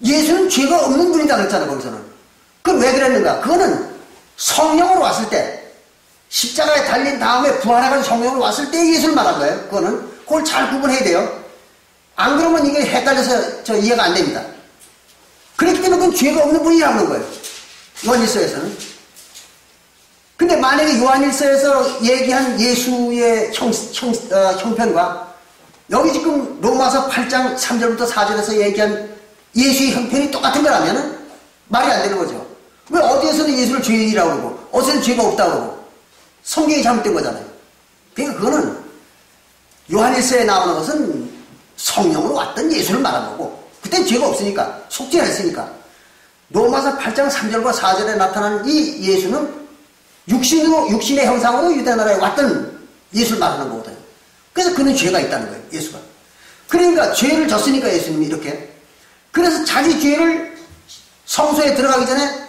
예수는 죄가 없는 분이다 그랬잖아요, 거기서는. 그건 왜 그랬는가? 그거는 성령으로 왔을 때, 십자가에 달린 다음에 부활해가지고 성령으로 왔을 때 예수를 말한 거예요. 그걸 잘 구분해야 돼요. 안 그러면 이게 헷갈려서 이해가 안 됩니다. 그렇기 때문에 그건 죄가 없는 분이라고 하는 거예요. 요한일서에서는. 근데 만약에 요한일서에서 얘기한 예수의 형편과 여기 지금 로마서 8장 3절부터 4절에서 얘기한 예수의 형편이 똑같은 거라면은 말이 안 되는 거죠. 왜 어디에서는 예수를 죄인이라고 그러고 어디서는 죄가 없다고 그러고 성경이 잘못된 거잖아요. 그러니까 그거는 요한일서에 나오는 것은 성령으로 왔던 예수를 말한 거고 그땐 죄가 없으니까 속죄를 했으니까 로마서 8장 3절과 4절에 나타나는 이 예수는 육신의 형상으로 유대나라에 왔던 예수를 말하는 거거든요. 그래서 그는 죄가 있다는 거예요. 예수가. 그러니까 죄를 졌으니까 예수님이 이렇게. 그래서 자기 죄를 성소에 들어가기 전에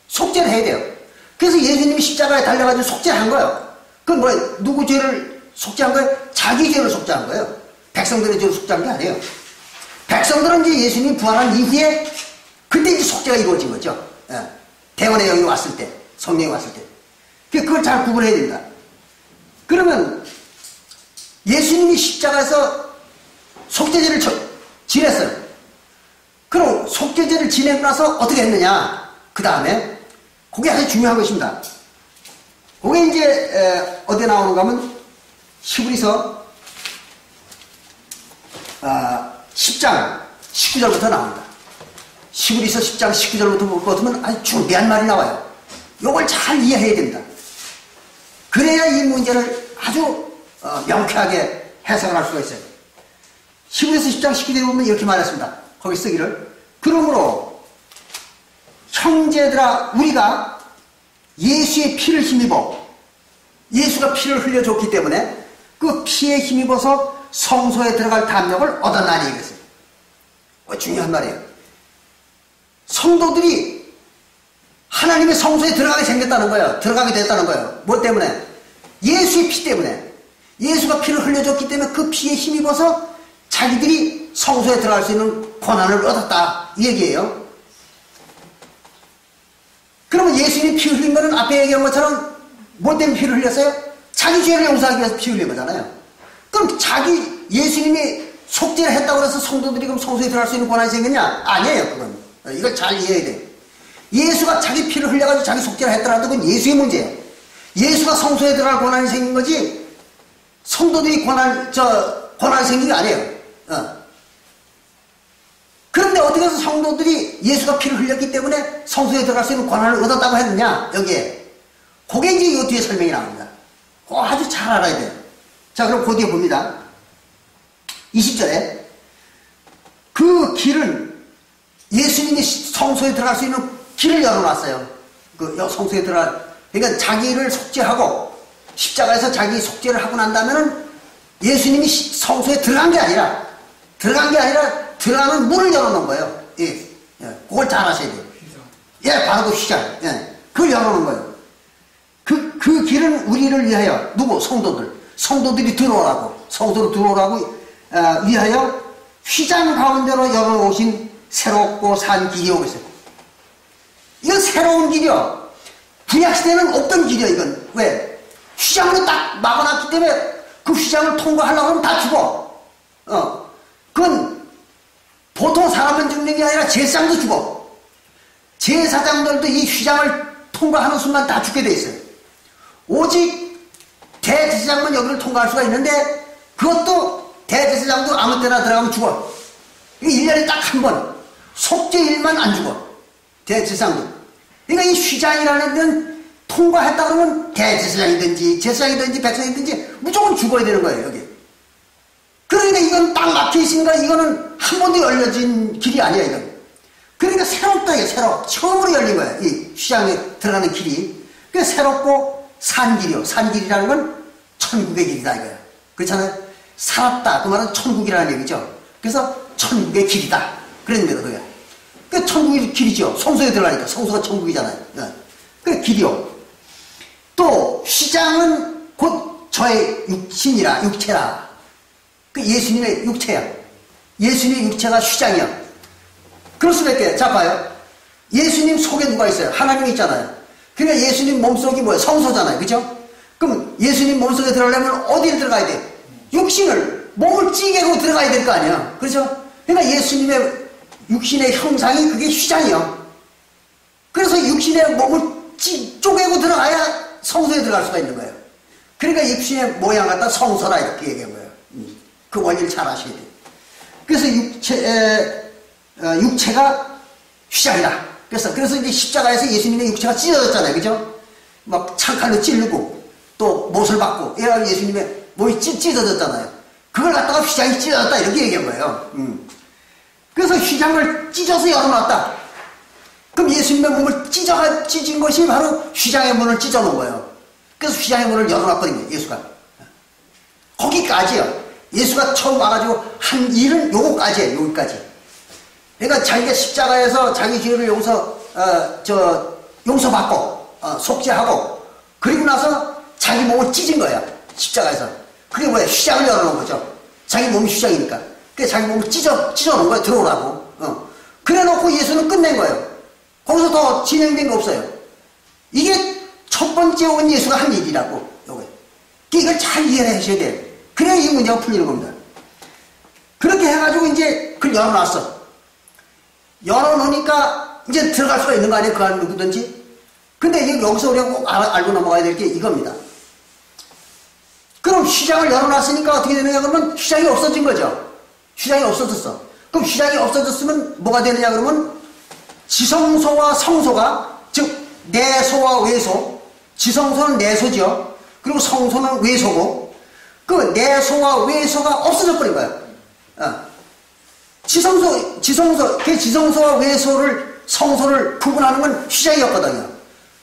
속죄를 해야 돼요. 그래서 예수님이 십자가에 달려가지고 속죄한 거예요. 그건 뭐예요? 누구 죄를 속죄한 거예요? 자기 죄를 속죄한 거예요. 백성들의 죄를 속죄한 게 아니에요. 백성들은 이제 예수님이 부활한 이후에 그때 이제 속죄가 이루어진 거죠. 대원의 영이 왔을 때, 성령이 왔을 때. 그걸 잘 구분해야 됩니다. 그러면 예수님이 십자가에서 속죄제를 지냈어요. 그럼 속죄제를 지내고 나서 어떻게 했느냐? 그 다음에 그게 아주 중요한 것입니다. 그게 이제 어디에 나오는가 하면 히브리서 10장 19절부터 나옵니다. 히브리서 10장 19절부터 보면 아주 중대한 말이 나와요. 이걸 잘 이해해야 됩니다. 그래야 이 문제를 아주 명쾌하게 해석을 할 수가 있어요. 히브리서 10장 19절에 보면 이렇게 말했습니다. 거기 쓰기를 그러므로 형제들아 우리가 예수의 피를 힘입어 예수가 피를 흘려줬기 때문에 그 피에 힘입어서 성소에 들어갈 담력을 얻었나니 이랬어요. 중요한 말이에요. 성도들이 하나님의 성소에 들어가게 생겼다는 거예요. 들어가게 됐다는 거예요. 뭐 때문에? 예수의 피 때문에. 예수가 피를 흘려줬기 때문에 그 피에 힘입어서 자기들이 성소에 들어갈 수 있는 권한을 얻었다 이 얘기예요. 그러면 예수님이 피 흘린 거는 앞에 얘기한 것처럼 뭐 때문에 피를 흘렸어요? 자기 죄를 용서하기 위해서 피 흘린 거잖아요. 그럼 예수님이 속죄를 했다고 해서 성도들이 그럼 성소에 들어갈 수 있는 권한이 생겼냐? 아니에요. 그건. 이걸 잘 이해해야 돼요. 예수가 자기 피를 흘려가지고 자기 속죄를 했더라도 그건 예수의 문제예요. 예수가 성소에 들어갈 권한이 생긴 거지 성도들이 권한이 생긴 게 아니에요. 그런데 어떻게 해서 성도들이 예수가 피를 흘렸기 때문에 성소에 들어갈 수 있는 권한을 얻었다고 했느냐? 여기에. 그게 이제 이 뒤에 설명이 나옵니다. 그거 아주 잘 알아야 돼요. 자, 그럼 그 뒤에 봅니다. 20절에 그 길은 예수님이 성소에 들어갈 수 있는 길을 열어놨어요. 그 성소에 그러니까 자기를 속죄하고 십자가에서 자기 속죄를 하고 난 다음에는 예수님이 성소에 들어간 게 아니라 들어가는 문을 열어놓은 거예요. 예. 그걸 잘 아셔야 돼요. 예, 바로 그 휘장. 예. 그걸 열어놓은 거예요. 그 길은 우리를 위하여 누구? 성도들이 들어오라고 성소로 들어오라고 위하여 휘장 가운데로 열어놓으신 새롭고 산 길이 오고 있어요. 이건 새로운 길이요. 구약시대는 없던 길이요. 이건 왜? 휘장으로 딱 막아놨기 때문에 그 휘장을 통과하려고 하면 다 죽어. 그건 보통 사람은 죽는 게 아니라 제사장도 죽어. 제사장들도 이 휘장을 통과하는 순간 다 죽게 돼 있어요. 오직 대제사장만 여기를 통과할 수가 있는데 그것도 대제사장도 아무 때나 들어가면 죽어. 1년에 딱 한 번. 속죄일만 안 죽어. 대제사장도. 그러니까 이 휘장이라는 데는 통과했다 그러면 대제사장이든지 제사장이든지 백성이든지 무조건 죽어야 되는 거예요, 여기. 그러니까 이건 딱 막혀 있으니까 이거는 한 번도 열려진 길이 아니야, 이건. 그러니까 새롭다, 이게 새로. 처음으로 열린 거야, 이 휘장에 들어가는 길이. 그러니까 새롭고 산길이요. 산길이라는 건 천국의 길이다, 이거야. 그렇잖아요? 살았다. 그 말은 천국이라는 얘기죠. 그래서 천국의 길이다. 그런 거다, 그게. 그 천국의 길이죠. 성소에 들어가니까. 성소가 천국이잖아요. 그 길이요. 또 휘장은 곧 저의 육신이라, 육체라. 그 예수님의 육체야. 예수님의 육체가 휘장이야. 그럴 수밖에. 자, 봐요. 예수님 속에 누가 있어요? 하나님이 있잖아요. 그러니까 예수님 몸속이 뭐예요? 성소잖아요. 그죠? 그럼 예수님 몸속에 들어가려면 어디를 들어가야 돼? 육신을, 몸을 찌개고 들어가야 될 거 아니야. 그렇죠? 그러니까 예수님의 육신의 형상이 그게 휘장이요. 그래서 육신의 몸을 쪼개고 들어가야 성소에 들어갈 수가 있는 거예요. 그러니까 육신의 모양 갖다 성소라 이렇게 얘기한 거예요. 그 원리를 잘 아셔야 돼요. 그래서 육체가 휘장이다. 그래서 이제 십자가에서 예수님의 육체가 찢어졌잖아요. 그죠? 막 창칼로 찌르고 또 못을 받고 이래가지고 예수님의 몸이 찢어졌잖아요. 그걸 갖다가 휘장이 찢어졌다 이렇게 얘기한 거예요. 그래서 휘장을 찢어서 열어놨다. 그럼 예수님의 몸을 찢은 것이 바로 휘장의 문을 찢어놓은 거예요. 그래서 휘장의 문을 열어놨거든요. 예수가. 거기까지요. 예수가 처음 와가지고 한 일은 요거까지예요. 여기까지. 그러니까 자기가 십자가에서 자기 죄를 용서받고 속죄하고 그리고 나서 자기 몸을 찢은 거예요. 십자가에서. 그게 뭐예요? 휘장을 열어놓은 거죠. 자기 몸이 휘장이니까. 그래서 자기 몸을 찢어놓은 거예요. 들어오라고. 그래 놓고 예수는 끝낸 거예요. 거기서 더 진행된 거 없어요. 이게 첫 번째 온 예수가 한 일이라고. 이걸 잘 이해를 하셔야 돼요. 그래야 이 문제가 풀리는 겁니다. 그렇게 해가지고 이제 그걸 열어놨어. 열어놓으니까 이제 들어갈 수가 있는 거 아니에요? 그 안에 누구든지. 근데 여기서 우리가 꼭 알고 넘어가야 될 게 이겁니다. 그럼 휘장을 열어놨으니까 어떻게 되느냐 그러면 휘장이 없어진 거죠. 휘장이 없어졌어. 그럼 휘장이 없어졌으면 뭐가 되느냐 그러면 지성소와 성소가, 즉 내소와 외소, 지성소는 내소죠. 그리고 성소는 외소고 그 내소와 외소가 없어져 버린 거예요. 지성소와 외소를, 성소를 구분하는 건 휘장이었거든요.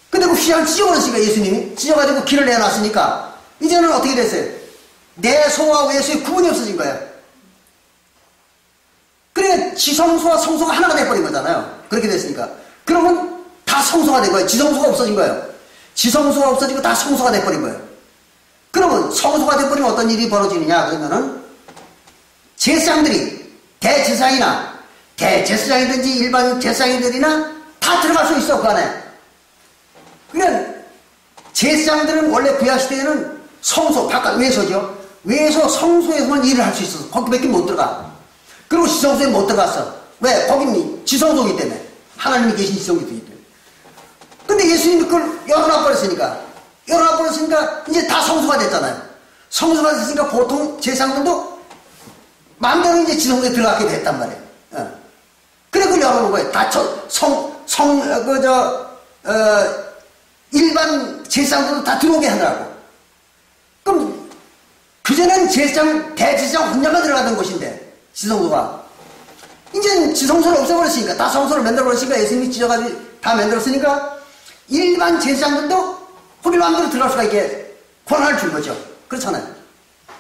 근데 그 휘장을 찢어버렸으니까 예수님이 찢어가지고 길을 내놨으니까 이제는 어떻게 됐어요? 내소와 외소의 구분이 없어진 거예요. 그러니까 지성소와 성소가 하나가 돼버린 거잖아요. 그렇게 됐으니까. 그러면 다 성소가 된 거예요. 지성소가 없어진 거예요. 지성소가 없어지고 다 성소가 돼버린 거예요. 그러면 성소가 돼버리면 어떤 일이 벌어지느냐 그러면은 제사장들이 대제사장이나 대제사장이든지 일반 제사장들이나 다 들어갈 수 있어 그 안에. 그러니까 제사장들은 원래 구약시대에는 성소, 바깥 외소죠. 외소, 성소에서만 일을 할 수 있어서 거기밖에 못 들어가. 그리고 지성소에 못 들어갔어. 왜? 거기는 지성소이기 때문에. 하나님이 계신 지성소이기 때문에. 근데 예수님이 그걸 열어놔버렸으니까 이제 다 성소가 됐잖아요. 성소가 됐으니까 보통 제사장들도 마음대로 이제 지성소에 들어가게 됐단 말이에요. 그래 그걸 열어놓은 거예요. 다 일반 제사장들도 다 들어오게 하더라고. 그럼 그전엔 대제사장 혼자만 들어가던 곳인데 지성소가 이제 지성소를 없애버렸으니까 다 성소를 만들어버렸으니까 예수님이 찢어가지고 다 만들었으니까 일반 제사장들도 거기 마음대로 들어갈 수가 있게 권한을 준 거죠. 그렇잖아요.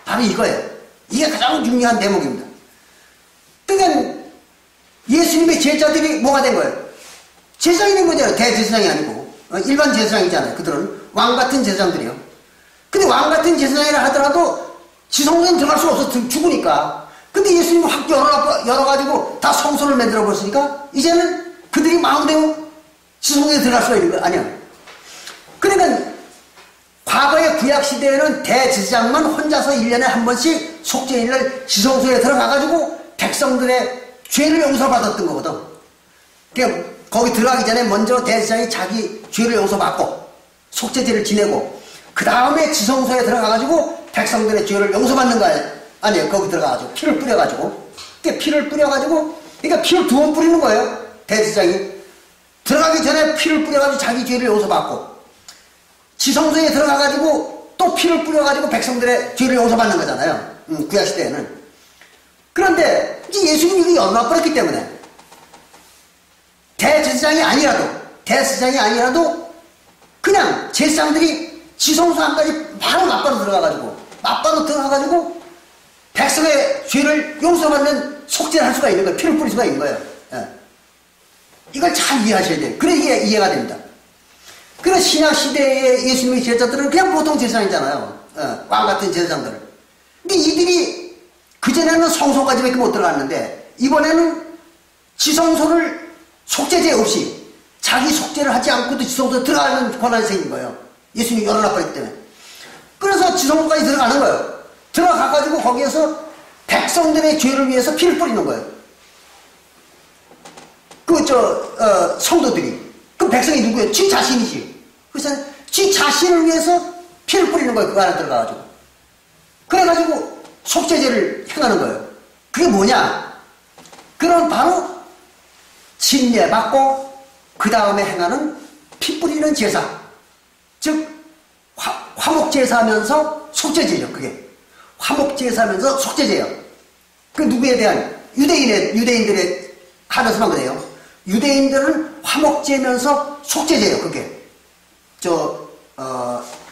바로 이거예요. 이게 가장 중요한 대목입니다. 그러니까 예수님의 제자들이 뭐가 된 거예요? 제사장이 된 거잖아요. 대제사장이 아니고 일반 제사장이잖아요. 그들은 왕같은 제사장들이요. 근데 왕같은 제사장이라 하더라도 지성소에 들어갈 수 없어. 죽으니까. 근데 예수님이 확 열어가지고 다 성소를 만들어 버렸으니까 이제는 그들이 마음대로 지성소에 들어갈 수가 있는 거 아니야. 그러니까 과거의 구약시대에는 대제사장만 혼자서 1년에 한 번씩 속죄일을 지성소에 들어가가지고 백성들의 죄를 용서받았던 거거든. 그러니까 거기 들어가기 전에 먼저 대제사장이 자기 죄를 용서받고 속죄제를 지내고 그 다음에 지성소에 들어가가지고 백성들의 죄를 용서받는 거 아니에요. 거기 들어가가지고 피를 뿌려가지고 피를 뿌려가지고 그러니까 피를 2번 뿌리는 거예요. 대제사장이 들어가기 전에 피를 뿌려가지고 자기 죄를 용서받고 지성소에 들어가가지고 또 피를 뿌려가지고 백성들의 죄를 용서받는 거잖아요. 구약시대에는. 그런데 이제 예수님이 이거 연합버렸기 때문에 대제사장이 아니라도 그냥 제사장들이 지성소 안까지 바로 맞바로 들어가가지고 백성의 죄를 용서받는 속죄를 할 수가 있는 거예요. 피를 뿌릴 수가 있는 거예요. 예. 이걸 잘 이해하셔야 돼요. 그래 이해가 됩니다. 그래서 신약시대의 예수님의 제자들은 그냥 보통 제사장이잖아요. 왕 같은 제사장들. 근데 이들이 그전에는 성소까지밖에 못 들어갔는데 이번에는 지성소를 속죄제 없이 자기 속죄를 하지 않고도 지성소에 들어가는 권한이 생긴 거예요. 예수님이 열어놔버렸기 때문에. 그래서 지성소까지 들어가는 거예요. 들어가가지고 거기에서 백성들의 죄를 위해서 피를 뿌리는 거예요. 성도들이. 그 백성이 누구예요? 지 자신이지. 그래서 지 자신을 위해서 피를 뿌리는 거예요. 그 안에 들어가가지고. 그래가지고 속죄제를 행하는 거예요. 그게 뭐냐? 그럼 바로 침례받고 그 다음에 행하는 피 뿌리는 제사. 즉 화목제사하면서 속죄제죠. 그게. 화목제사하면서 속죄제예요. 그 누구에 대한 유대인들의 하면서만 그래요. 유대인들은 화목제면서 속죄제예요. 그게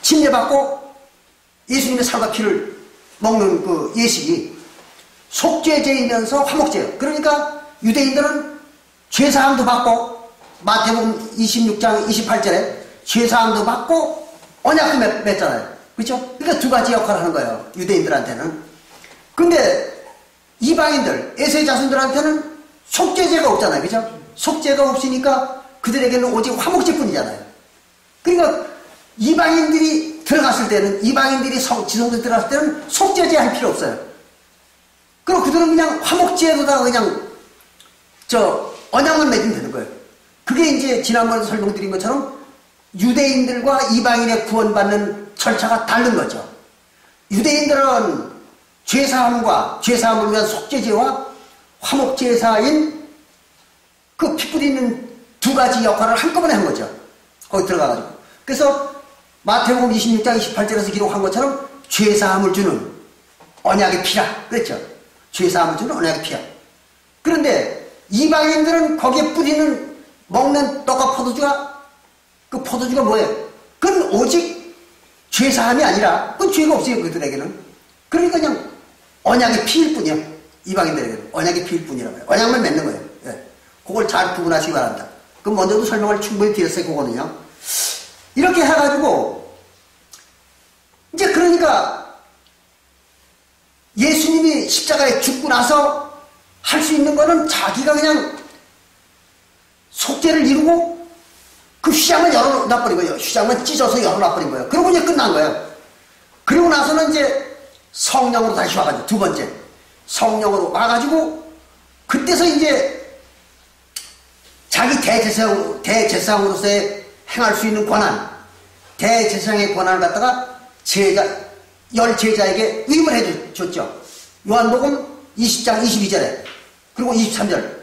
침례받고 예수님의 살과 피를 먹는 그 예식이 속죄제이면서 화목제예요. 그러니까 유대인들은 죄사함도 받고 마태복음 26장 28절에 죄사함도 받고 언약도 맺잖아요. 그렇죠? 그러니까 2가지 역할을 하는 거예요. 유대인들한테는. 근데 이방인들, 에서의 자손들한테는 속죄제가 없잖아요. 그죠? 속죄가 없으니까 그들에게는 오직 화목제뿐이잖아요. 그러니까 이방인들이 들어갔을 때는, 이방인들이 지성소에 들어갔을 때는 속죄제 할 필요 없어요. 그럼 그들은 그냥 화목제에다가 그냥 언약만 맺으면 되는 거예요. 그게 이제 지난번에 설명드린 것처럼 유대인들과 이방인의 구원받는 절차가 다른 거죠. 유대인들은 죄사함을 위한 속죄제와 화목제사인 그 피 뿌리는 2가지 역할을 한꺼번에 한 거죠. 거기 들어가가지고. 그래서 마태복음 26장 28절에서 기록한 것처럼 죄사함을 주는 언약의 피라 그랬죠. 죄사함을 주는 언약의 피라. 그런데 이방인들은 거기에 뿌리는 먹는 떡과 포도주가 그 포도주가 뭐예요? 그건 오직 죄사함이 아니라 그건 죄가 없어요. 그들에게는. 그러니까 그냥 언약의 피일 뿐이야. 이방인들에게는 언약의 피일 뿐이라고 해요. 언약만 맺는 거예요. 예. 그걸 잘 구분하시기 바랍니다. 그럼 먼저도 설명을 충분히 드렸어요. 그거는요. 이렇게 해가지고 이제 그러니까 예수님이 십자가에 죽고 나서 할 수 있는 거는 자기가 그냥 속죄를 이루고 그 휘장을 열어놔버린 거예요. 휘장만 찢어서 열어놔버린 거예요. 그러고 이제 끝난 거예요. 그리고 나서는 이제 성령으로 다시 와가지고 2번째 성령으로 와가지고 그때서 이제 자기 대제사장으로서의 행할 수 있는 권한, 대제사장의 권한을 갖다가 열 제자에게 위임을 해줬죠. 요한복음 20장 22절에 그리고 23절.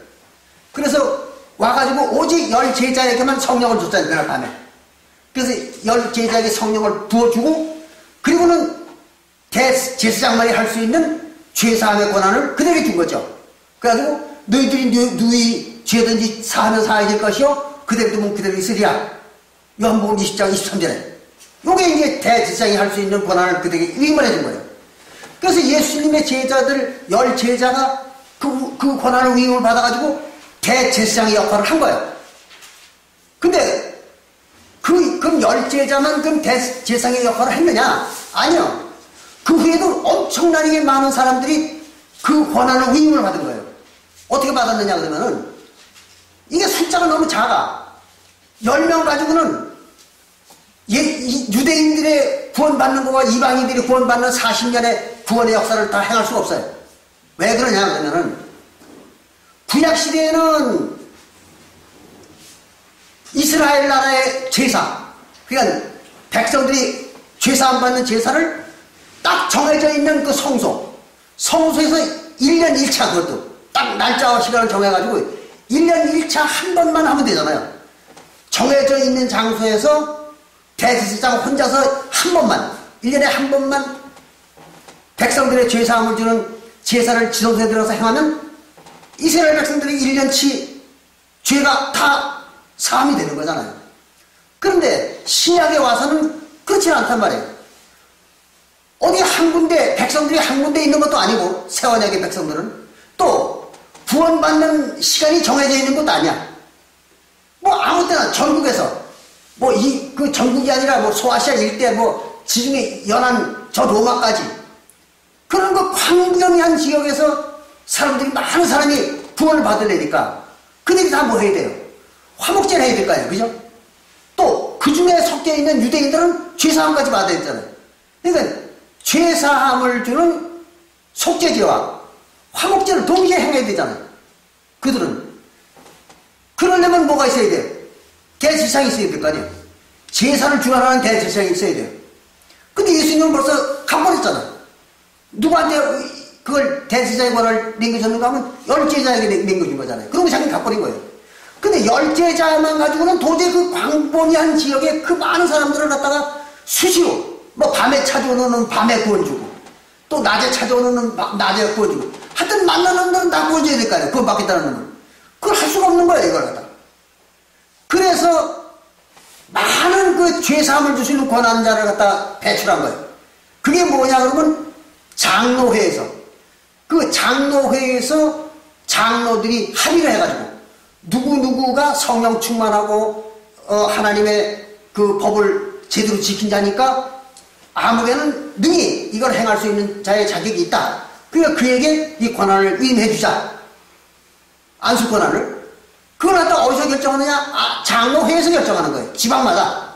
그래서 와가지고 오직 열 제자에게만 성령을 줬잖아요. 그날 밤에. 그래서 열 제자에게 성령을 부어주고 그리고는 대제사장만이 할 수 있는 죄사함의 권한을 그들에게 준 거죠. 그래가지고 너희들이 누이 죄든지 사하면 사해질 것이요 그대로 두면 그대로 있으리라. 요한복음 20장 23절에. 요게 이제 대제사장이 할 수 있는 권한을 그들에게 위임을 해준 거예요. 그래서 예수님의 제자들 열 제자가 그 권한을 위임을 받아가지고 대제사장의 역할을 한 거예요. 근데 그럼 열 제자만 그럼 대제사장의 역할을 했느냐? 아니요. 그 후에도 엄청나게 많은 사람들이 그 권한을 위임을 받은 거예요. 어떻게 받았느냐 그러면은 이게 숫자가 너무 작아. 10명 가지고는 유대인들의 구원받는 거와 이방인들이 구원받는 40년의 구원의 역사를 다 행할 수가 없어요. 왜 그러냐 그러면은 구약시대에는 이스라엘 나라의 제사, 그러니까 백성들이 죄사함 받는 제사를 딱 정해져 있는 그 성소에서 1년 1차 그것도 딱 날짜와 시간을 정해가지고 1년 1차 한 번만 하면 되잖아요. 정해져 있는 장소에서 대제사장 혼자서 한 번만, 1년에 한 번만 백성들의 죄사함을 주는 제사를 지성소에 들어서 행하면 이스라엘 백성들이 1년치 죄가 다 사함이 되는 거잖아요. 그런데 신약에 와서는 그렇지는 않단 말이에요. 어디 한 군데, 백성들이 한 군데 있는 것도 아니고, 새 언약의 백성들은 또 구원받는 시간이 정해져 있는 것도 아니야. 뭐 아무 때나 전국에서, 뭐 그 전국이 아니라 뭐 소아시아 일대 뭐 지중해 연안 저 로마까지 그런 거 광범위한 지역에서 사람들이 많은 사람이 구원을 받으려니까 그들이 다 뭐 해야 돼요? 화목제를 해야 될 거 아니에요. 그죠? 또 그 중에 섞여 있는 유대인들은 죄사함까지 받아야 되잖아요. 그러니까 죄사함을 주는 속죄제와 화목제를 동시에 행해야 되잖아요. 그들은. 그러려면 뭐가 있어야 돼요? 대제사장이 있어야 될 거 아니에요. 제사를 주관하는 대제사장이 있어야 돼요. 근데 예수님은 벌써 가버렸잖아요. 누구한테 그걸 대제사장의 권한을 남겨줬는가 하면 열제자에게 남겨준 거잖아요. 그러고 자기는 가버린 거예요. 근데 열제자만 가지고는 도저히 그 광범위한 지역에 그 많은 사람들을 갖다가 수시로 뭐 밤에 찾아오는 밤에 구원주고 또 낮에 찾아오는 낮에 구원주고 하여튼 만나는 놈들은 다 구원줘야 될 거 아니에요. 구원 받겠다는 놈은. 그걸 할 수가 없는 거예요. 이걸 갖다. 그래서 많은 그 죄사함을 주시는 권한자를 갖다 배출한 거예요. 그게 뭐냐 그러면 장로회에서 그 장로회에서 장로들이 합의를 해가지고 누구누구가 성령 충만하고 하나님의 그 법을 제대로 지킨 자니까 아무개는 능히 이걸 행할 수 있는 자의 자격이 있다. 그러니까 그에게 이 권한을 위임해 주자. 안수 권한을. 그걸 갖다 어디서 결정하느냐? 장로회에서 결정하는 거예요. 지방마다.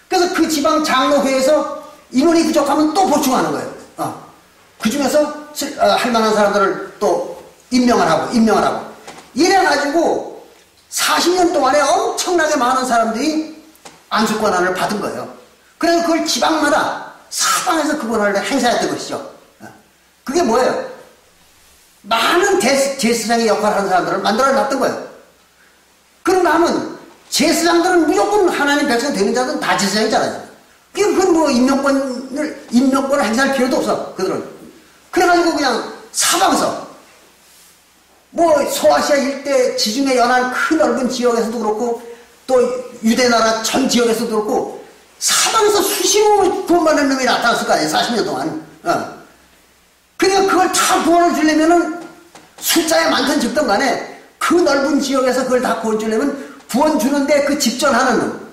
그래서 그 지방 장로회에서 인원이 부족하면 또 보충하는 거예요. 그 중에서 할 만한 사람들을 또 임명을 하고. 이래가지고 40년 동안에 엄청나게 많은 사람들이 안수 권한을 받은 거예요. 그래서 그걸 지방마다 사방에서 그 권한을 행사했던 것이죠. 그게 뭐예요? 많은 제사장의 역할을 하는 사람들을 만들어 놨던 거예요. 그런가 하면 제사장들은 무조건 하나님 백성 되는 자들은 다 제사장이잖아요. 그건 뭐 임명권을 행사할 필요도 없어. 그들은. 그래가지고 그냥 사방서 뭐 소아시아 일대 지중해 연안 큰 넓은 지역에서도 그렇고 또 유대나라 전 지역에서도 그렇고 사방에서 수시로 구원받는 놈이 나타났을 거 아니에요. 40년 동안. 그러니까 그걸 다 구원을 주려면은 숫자에 많든 적든 간에 그 넓은 지역에서 그걸 다 구원 주려면 구원 주는데 그 집전하는 놈,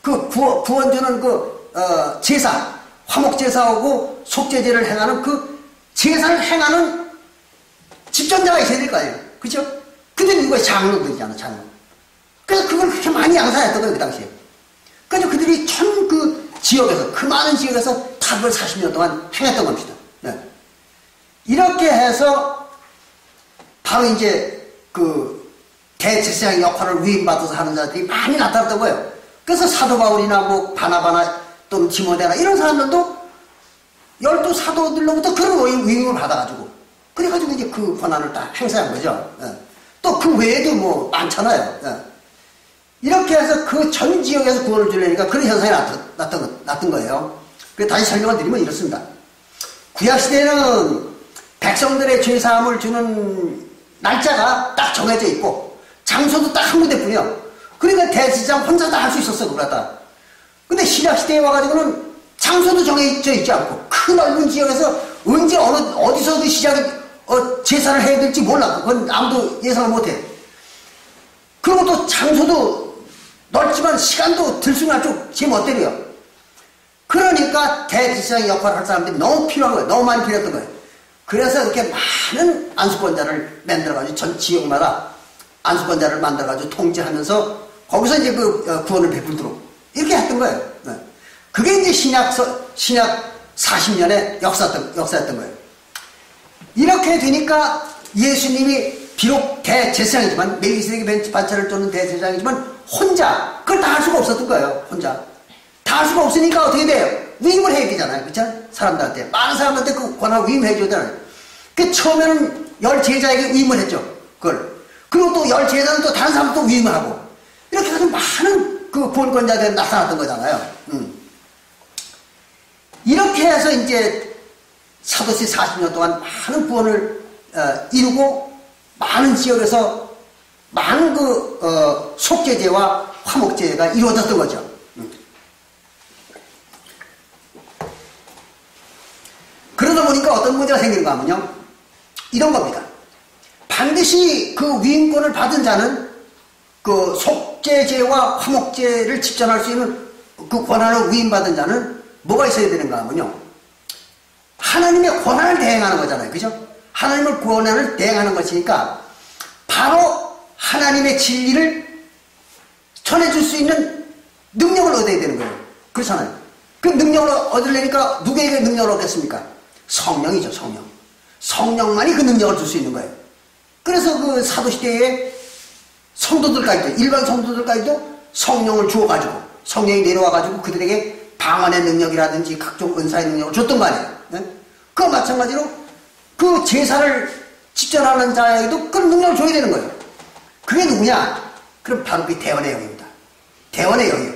그 구원 주는 제사, 화목제사하고 속죄제를 행하는 그 제사를 행하는 집전자가 있어야 될 거 아니에요. 그죠? 그들이 누구야? 장로들이잖아, 장로. 그래서 그걸 그렇게 많이 양산했던 거예요, 그 당시에. 그래서 그들이 그 지역에서, 그 많은 지역에서 다 그걸 40년 동안 행했던 겁니다. 네. 이렇게 해서 바로 이제 그 대제사장 역할을 위임받아서 하는 자들이 많이 나타났던 거예요. 그래서 사도 바울이나 뭐 바나바나 또는 디모데나 이런 사람들도 12사도들로부터 그런 위임을 받아가지고 그래가지고 이제 그 권한을 다 행사한 거죠. 또 그 외에도 뭐 많잖아요. 이렇게 해서 그 전 지역에서 구원을 주려니까 그런 현상이 났던 거예요. 그래서 다시 설명을 드리면 이렇습니다. 구약시대에는 백성들의 죄사함을 주는 날짜가 딱 정해져 있고 장소도 딱 한 군데뿐이요. 그러니까 대제사장 혼자 다 할 수 있었어, 그걸 갖다. 근데 신약시대에 와가지고는 장소도 정해져 있지 않고 큰 넓은 지역에서 언제 어디서 제사를 해야 될지 몰라. 그건 아무도 예상을 못해. 그리고 또 장소도 넓지만 시간도 들쑥날쑥 제 멋대로요. 그러니까 대제사장 역할을 할 사람들이 너무 필요한 거예요. 너무 많이 필요했던 거예요. 그래서 이렇게 많은 안수권자를 만들어가지고 전 지역마다 안수권자를 만들어가지고 통제하면서 거기서 이제 그 구원을 베풀도록 이렇게 했던 거예요. 그게 이제 신약 40년의 역사였던 거예요. 이렇게 되니까 예수님이 비록 대제사장이지만 멜기세덱의 반차를 쫓는 대제사장이지만 혼자 그걸 다 할 수가 없었던 거예요. 혼자 다 할 수가 없으니까 어떻게 돼요? 위임을 해야 되잖아요. 그렇죠? 사람들한테 많은 사람한테 그 권한을 위임해 줘야 되잖아요. 그 처음에는 10제자에게 위임을 했죠. 그걸. 그리고 또 10제자는 또 다른 사람도 위임을 하고 이렇게 해서 많은 그 구원권자들이 나타났던 거잖아요. 이렇게 해서 이제 사도시 40년 동안 많은 구원을 이루고 많은 지역에서 많은 그 속죄제와 화목제가 이루어졌던 거죠. 그러다 보니까 어떤 문제가 생기는가 하면요, 이런 겁니다. 반드시 그 위임권을 받은 자는 그 속죄제와 화목제를 집전할 수 있는 그 권한을 위임받은 자는 뭐가 있어야 되는가 하면요, 하나님의 권한을 대행하는 거잖아요. 그죠? 하나님의 권한을 대행하는 것이니까 바로 하나님의 진리를 전해줄 수 있는 능력을 얻어야 되는 거예요. 그렇잖아요. 그 능력을 얻으려니까 누구에게 능력을 얻겠습니까? 성령이죠. 성령. 성령만이 그 능력을 줄 수 있는 거예요. 그래서 그 사도시대에 성도들까지도, 일반 성도들까지도 성령을 주어가지고, 성령이 내려와가지고 그들에게 방언의 능력이라든지 각종 은사의 능력을 줬던 거 아니에요. 네? 그와 마찬가지로 그 제사를 집전하는 자에게도 그런 능력을 줘야 되는 거예요. 그게 누구냐? 그럼 바로 그 대원의 영입니다. 대원의 영이에요.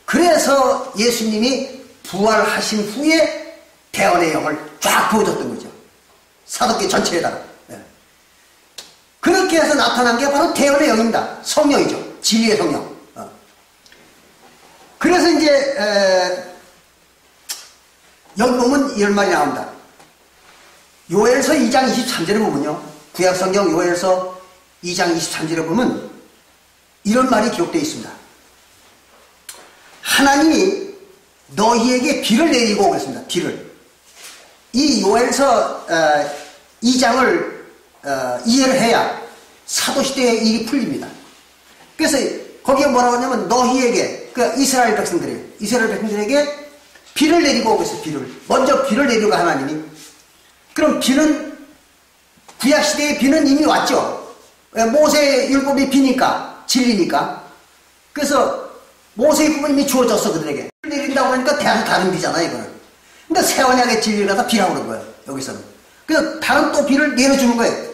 그래서 예수님이 부활하신 후에 대원의 영을 쫙 부어줬던 거죠. 사도계 전체에다가. 네. 그렇게 해서 나타난 게 바로 대원의 영입니다. 성령이죠. 진리의 성령. 그래서 이제 여기 보면 이런 말이 나옵니다. 요엘서 2장 23절에 보면요, 구약성경 요엘서 2장 23절에 보면 이런 말이 기록되어 있습니다. 하나님이 너희에게 비를 내리고 오겠습니다. 비를. 이 요엘서 2장을 이해를 해야 사도시대의 일이 풀립니다. 그래서 거기에 뭐라고 하냐면 너희에게, 그러니까 이스라엘 백성들에게 비를 내리고 오겠어요. 비를. 먼저 비를 내리고 하나님이. 그럼 비는, 구약시대의 비는 이미 왔죠. 모세의 율법이 비니까, 진리니까. 그래서 모세의 율법이 이미 주어졌어, 그들에게. 비를 내린다고 하니까 다른 비잖아요, 이거는. 그러니까 새 언약의 진리라서 비라고 그런 거예요, 여기서는. 그래서 다른 또 비를 내려주는 거예요.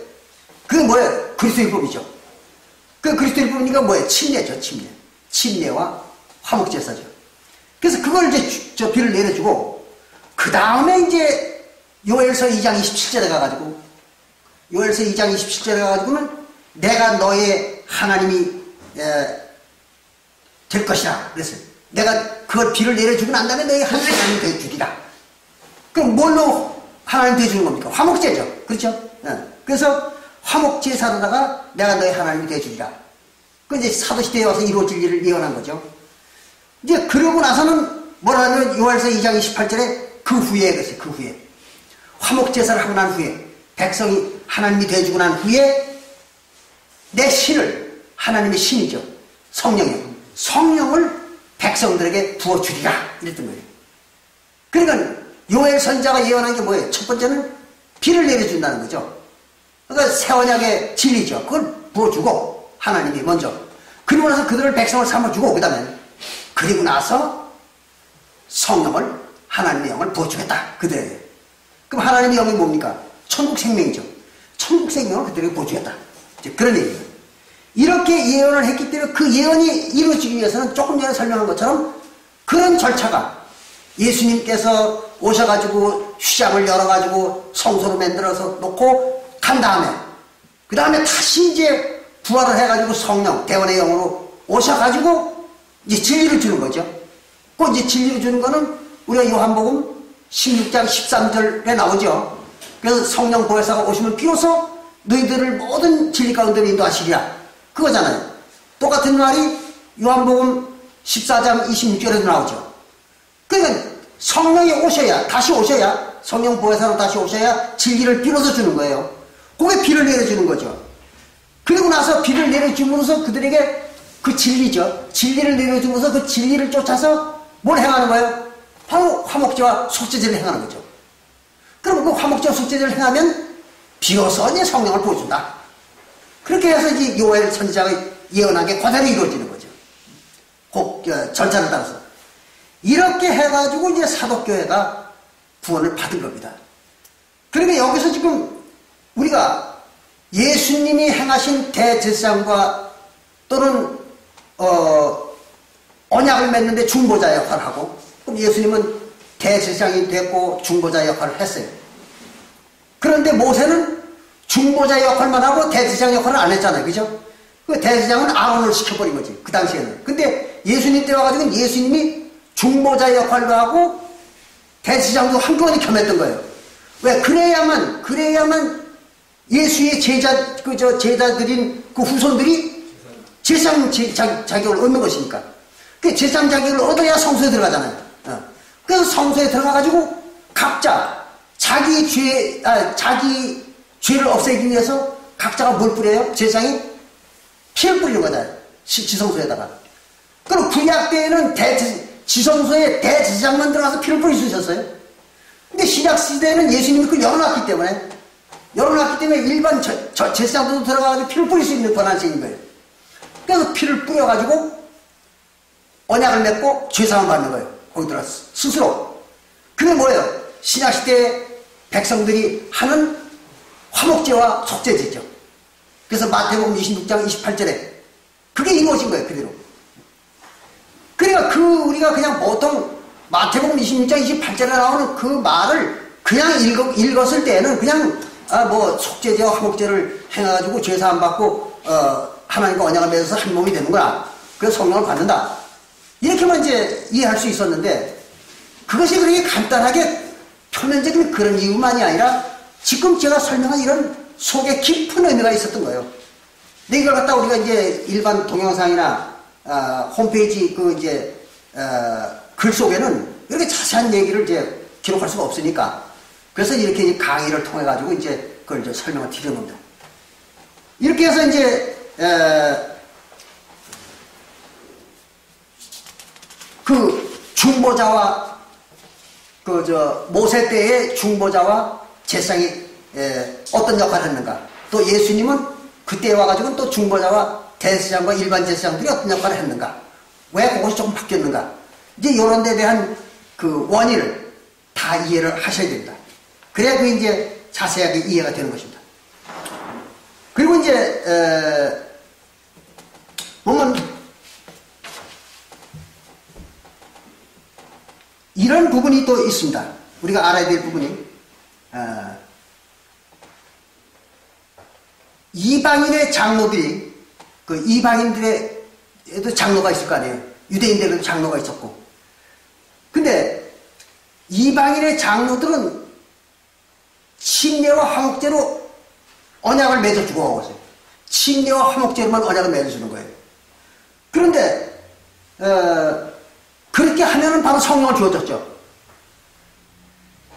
그게 뭐예요? 그리스도의 율법이죠. 그 그리스도의 율법이니까 뭐예요? 침례죠, 침례. 침례와 화목제사죠. 그래서 그걸 이제 저 비를 내려주고, 그 다음에 이제 요엘서 2장 27절에 가가지고, 요엘서 2장 27절에 가가지고는 내가 너의 하나님이 될 것이라 그랬어요. 내가 그걸 비를 내려주고 난 다음에 너의 하나님이 되어주리라. 그럼 뭘로 하나님 되어주는 겁니까? 화목제죠. 그렇죠? 그래서 화목제사로다가 내가 너의 하나님이 되어주리라. 그 이제 사도시대에 와서 이루어질 일을 예언한 거죠. 이제 그러고 나서는 뭐라 하면 요엘서 2장 28절에 그 후에 그랬어요. 그 후에. 화목제사를 하고 난 후에, 백성이 하나님이 되어주고 난 후에 내 신을, 하나님의 신이죠. 성령을 백성들에게 부어주리라. 이랬던 거예요. 그러니까 요엘 선자가 예언한 게 뭐예요? 첫 번째는 비를 내려준다는 거죠. 그러니까 새 언약의 진리죠. 그걸 부어주고 하나님이 먼저. 그리고 나서 그들을 백성을 삼아주고 그리고 나서 성령을, 하나님의 영을 부어주겠다. 그들에게. 그럼 하나님의 영이 뭡니까? 천국 생명이죠. 천국 생명을 그들에게 부어주겠다. 이제 그런 얘기예요. 이렇게 예언을 했기 때문에 그 예언이 이루어지기 위해서는 조금 전에 설명한 것처럼 그런 절차가 예수님께서 오셔가지고 휘장을 열어가지고 성소로 만들어서 놓고 간 다음에 그 다음에 다시 이제 부활을 해가지고 성령, 대원의 영으로 오셔가지고 이제 진리를 주는 거죠. 그 이제 진리를 주는 거는 우리가 요한복음 16장 13절에 나오죠. 그래서 성령 보혜사가 오시면 비로소 너희들을 모든 진리 가운데로 인도하시리라. 그거잖아요. 똑같은 말이 요한복음 14장 26절에도 나오죠. 그러니까 성령이 오셔야, 다시 오셔야, 성령 보혜사로 다시 오셔야 진리를 비로소 주는 거예요. 그게 비를 내려주는 거죠. 그리고 나서 비를 내려줌으로써 그들에게 그 진리죠. 진리를 내려주면서 그 진리를 쫓아서 뭘 행하는 거예요? 바로 화목제와 속죄제를 행하는 거죠. 그럼 그 화목제와 속죄제를 행하면 비로소 이제 성령을 보여준다. 그렇게 해서 이제 요엘 선지자가 예언한 게 그대로 이루어지는 거죠. 절차를 따라서. 이렇게 해가지고 이제 사독교회가 구원을 받은 겁니다. 그러니까 여기서 지금 우리가 예수님이 행하신 대제사장과 또는 언약을 맺는데 중보자 역할을 하고, 그럼 예수님은 대제사장이 됐고 중보자 역할을 했어요. 그런데 모세는 중보자 역할만 하고 대제사장 역할을 안 했잖아요. 그죠? 그 대제사장은 아론을 시켜버린 거지, 그 당시에는. 근데 예수님 때 와가지고 예수님이 중보자 역할도 하고 대제사장도 한꺼번에 겸했던 거예요. 왜? 그래야만 예수의 제자들인 그 후손들이 제사장 자격을 얻는 것이니까. 그 제사장 자격을 얻어야 성소에 들어가잖아요. 그래서 성소에 들어가가지고 각자 자기 죄를 없애기 위해서 각자가 뭘 뿌려요? 제사장이 피를 뿌리는 거잖아요. 지성소에다가. 그럼 구약 때에는 지성소에 대제사장만 들어가서 피를 뿌릴 수 있었어요. 근데 신약 시대에는 예수님이 그걸 열어놨기 때문에 일반 제사장도 들어가가지고 피를 뿌릴 수 있는 권한이 있는 거예요. 그래서 피를 뿌려가지고 언약을 맺고 죄사함을 받는 거예요. 거기 들어가서 스스로. 그게 뭐예요? 신약 시대에 백성들이 하는 화목제와 속죄제죠. 그래서 마태복음 26장 28절에 그게 이루어진 거예요. 그대로. 그러니까 우리가 그냥 보통 마태복음 26장 28절에 나오는 그 말을 그냥 읽었을 때는 그냥 속죄제와 화목제를 행해가지고 죄사함 받고 하나님과 언약을 맺어서 한 몸이 되는구나. 그래서 성령을 받는다. 이렇게만 이제 이해할 수 있었는데, 그것이 그렇게 간단하게 표면적인 그런 이유만이 아니라 지금 제가 설명한 이런 속에 깊은 의미가 있었던 거예요. 근데 이걸 갖다 우리가 이제 일반 동영상이나 홈페이지 글 속에는 이렇게 자세한 얘기를 이제 기록할 수가 없으니까, 그래서 이렇게 이제 강의를 통해 가지고 이제 그걸 이제 설명을 드리는 겁니다. 이렇게 해서 이제 그 중보자와 모세 때의 중보자와 제사장이 어떤 역할을 했는가, 또 예수님은 그때 와가지고 또 중보자와 대제사장과 일반 제사장들이 어떤 역할을 했는가, 왜 그것이 조금 바뀌었는가, 이제 이런 데 대한 그 원인을 다 이해를 하셔야 됩니다. 그래야 그 이제 자세하게 이해가 되는 것입니다. 그리고 이제 보면 이런 부분이 또 있습니다. 우리가 알아야 될 부분이 이방인의 장로들이, 그 이방인들에도 장로가 있을 거 아니에요. 유대인들에도 장로가 있었고. 근데 이방인의 장로들은 침례와 화목제로 언약을 맺어주고 오세요. 침례와 화목제로만 언약을 맺어주는 거예요. 그런데 그렇게 하면은 바로 성령을 주어졌죠.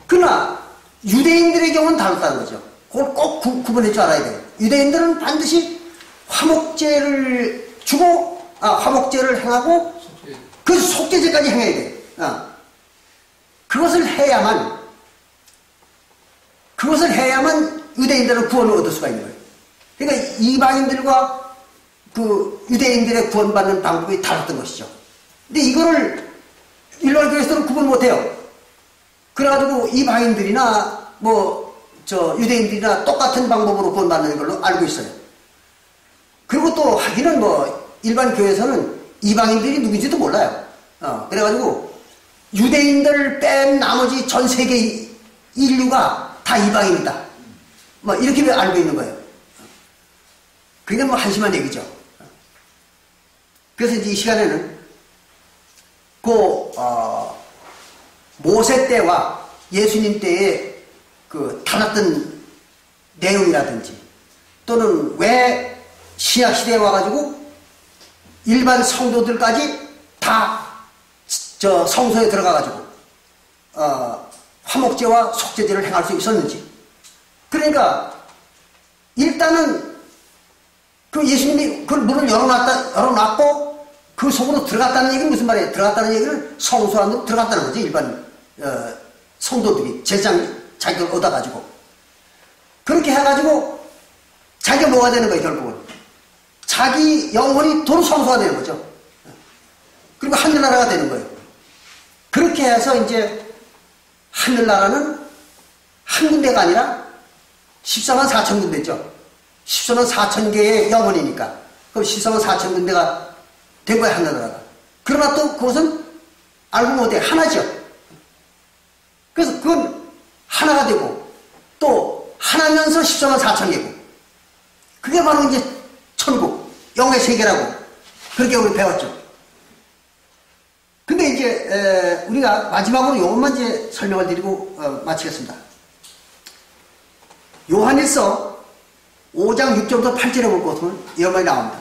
그러나 유대인들의 경우는 다르다는 거죠. 그걸 꼭 구분할 줄 알아야 돼요. 유대인들은 반드시 화목제를 주고 화목제를 행하고 그 속죄제까지 행해야 돼요. 그것을 해야만 유대인들은 구원을 얻을 수가 있는 거예요. 그러니까 이방인들과 그 유대인들의 구원받는 방법이 달랐던 것이죠. 근데 이거를 일반 교회에서는 구분 못해요. 그래가지고 이방인들이나 유대인들이나 똑같은 방법으로 구원받는 걸로 알고 있어요. 그리고 또 하기는 일반 교회에서는 이방인들이 누군지도 몰라요. 그래가지고 유대인들 뺀 나머지 전 세계 인류가 다 이방인이다. 이렇게 알고 있는 거예요. 그게 한심한 얘기죠. 그래서 이제 이 시간에는 모세 때와 예수님 때에 달랐던 내용이라든지, 또는 왜 신약시대에 와가지고 일반 성도들까지 다 성소에 들어가가지고 화목제와 속죄제를 행할 수 있었는지. 그러니까 일단은 그 예수님이 그 문을 열어놨고 그 속으로 들어갔다는 얘기는 무슨 말이에요? 들어갔다는 얘기는 성소 안으로 들어갔다는 거지. 일반 성도들이 제사장 자격을 얻어가지고 그렇게 해가지고 자기가 뭐가 되는 거예요? 결국은 자기 영혼이 도로 성소가 되는 거죠. 그리고 하늘나라가 되는 거예요. 그렇게 해서 이제 하늘나라는 한 군데가 아니라 14만 4천 군데죠. 14만 4천 개의 영혼이니까. 그럼 14만 4천 군데가 된 거예요, 하늘나라가. 그러나 또 그것은 알고 못해 하나죠. 그래서 그건 하나가 되고 또 하나면서 14만 4천 개고. 그게 바로 이제 천국, 영의 세계라고 그렇게 우리 배웠죠. 근데 이제 우리가 마지막으로 요것만 이제 설명을 드리고 마치겠습니다. 요한일서 5장 6절부터 8절에 볼 것 같으면 이런 말이 나옵니다.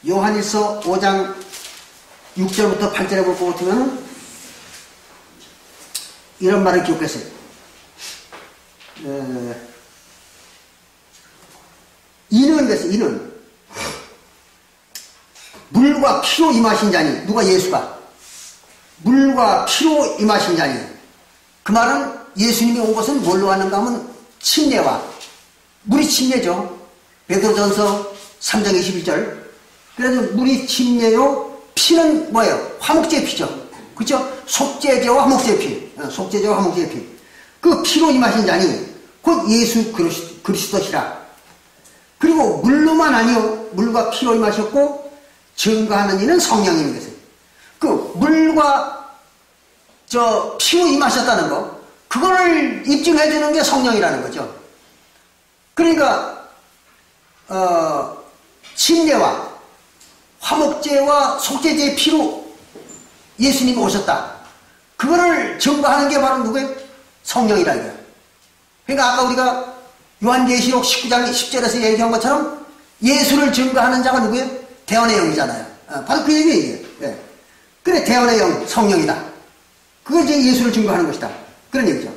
요한일서 5장 6절부터 8절에 볼 것 같으면 이런 말을 기억했어요. 이는 그랬어요. 이는 물과 피로 임하신 자니, 누가 예수가 물과 피로 임하신 자니, 그 말은 예수님이 온 것은 뭘로 왔는가 하면 침례와, 물이 침례죠. 베드로전서 3장 21절. 그래서 물이 침례요, 피는 뭐예요? 화목제의 피죠. 그렇죠? 속죄제와 화목제의 피. 속죄제와 화목제의 피. 그 피로 임하신 자니 곧 예수 그리스도시라. 그리고 물로만 아니요, 물과 피로 임하셨고 증거하는 이는 성령님인 것이에요. 그 물과 피로 임하셨다는 거, 그거를 입증해 주는 게 성령이라는 거죠. 그러니까 침례와 화목제와 속죄제의 피로 예수님이 오셨다. 그거를 증거하는 게 바로 누구예요? 성령이라 이거예요. 그러니까 아까 우리가 요한계시록 19장 10절에서 얘기한 것처럼 예수를 증거하는 자가 누구예요? 대언의 영이잖아요. 바로 그 얘기예요. 예. 그래, 대언의 영, 성령이다. 그게 이제 예수를 증거하는 것이다. 그런 얘기죠.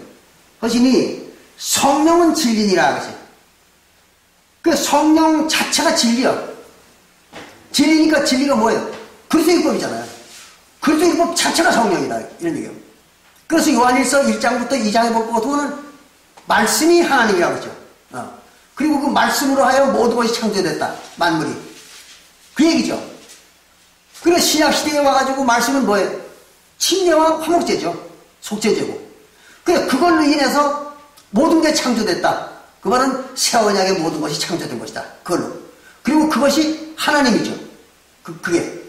그것이니 성령은 진리니라 하세요. 그 성령 자체가 진리야. 진리니까 진리가 뭐예요? 그리스도율법이잖아요. 그리스도율법 자체가 성령이다. 이런 얘기예요. 그래서 요한일서 1장부터 2장에 볼 것 같으면 말씀이 하나님이라고 그러죠. 그리고 그 말씀으로 하여 모든 것이 창조됐다. 만물이. 그 얘기죠. 그래, 신약시대에 와가지고 말씀은 뭐예요? 침례와 화목제죠. 속죄제고. 그래, 그걸로 인해서 모든 게 창조됐다. 그 말은 새 언약의 모든 것이 창조된 것이다. 그걸로. 그리고 그것이 하나님이죠. 그게.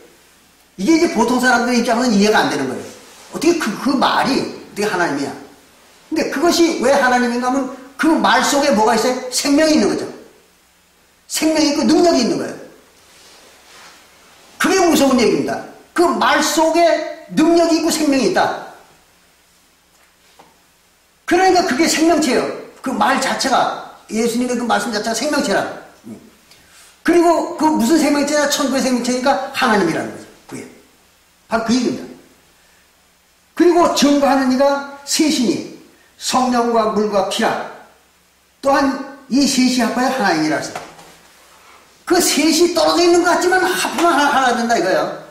이게 이제 보통 사람들의 입장에서는 이해가 안 되는 거예요. 어떻게 그 말이 어떻게 하나님이야. 근데 그것이 왜 하나님인가 하면 그 말 속에 뭐가 있어요? 생명이 있는 거죠. 생명이 있고 능력이 있는 거예요. 그게 무서운 얘기입니다. 그 말 속에 능력이 있고 생명이 있다. 그러니까 그게 생명체예요. 그 말 자체가, 예수님의 그 말씀 자체가 생명체라. 그리고 그 무슨 생명체냐? 천국의 생명체니까 하나님이라는 거죠. 그게. 바로 그 얘기입니다. 그리고 증거하는 이가 셋이니 성령과 물과 피라. 또한 이 셋이 합하여 하나님이라 했어요. 그 셋이 떨어져 있는 것 같지만 합하면 하나 된다 이거예요.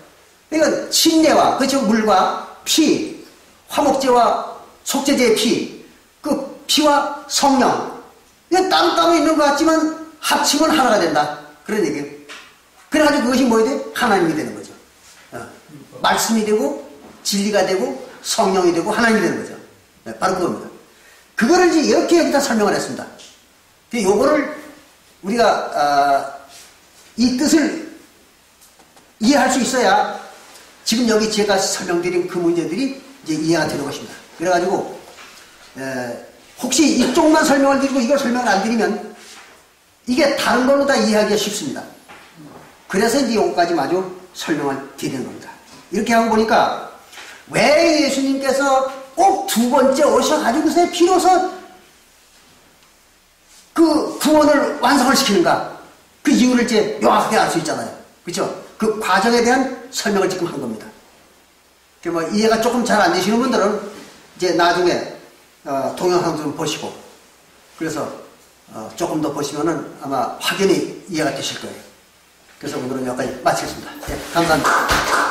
그러니까 침례와, 그렇죠, 물과 피, 화목제와 속죄제의 피, 그 피와 성령, 이거 따로따로 있는 것 같지만 합치면 하나가 된다. 그런 얘기예요. 그래가지고 그것이 뭐야 돼? 하나님이 되는 거죠. 말씀이 되고 진리가 되고 성령이 되고 하나님이 되는 거죠. 바로 그겁니다. 그거를 이제 이렇게 여기다 설명을 했습니다. 요거를 우리가 이 뜻을 이해할 수 있어야 지금 여기 제가 설명드린 그 문제들이 이제 이해가 되는 것입니다. 그래가지고 혹시 이쪽만 설명을 드리고 이걸 설명을 안 드리면 이게 다른 걸로 다 이해하기가 쉽습니다. 그래서 이제 요거까지 마저 설명을 드리는 겁니다. 이렇게 하고 보니까 왜 예수님께서 꼭 두 번째 오셔가지고서 비로소 그 구원을 완성을 시키는가? 그 이유를 이제 명확하게 알 수 있잖아요. 그렇죠? 그 과정에 대한 설명을 지금 한 겁니다. 뭐 이해가 조금 잘 안 되시는 분들은 이제 나중에 동영상 좀 보시고 그래서 조금 더 보시면은 아마 확연히 이해가 되실 거예요. 그래서 오늘은 여기까지 마치겠습니다. 네, 감사합니다.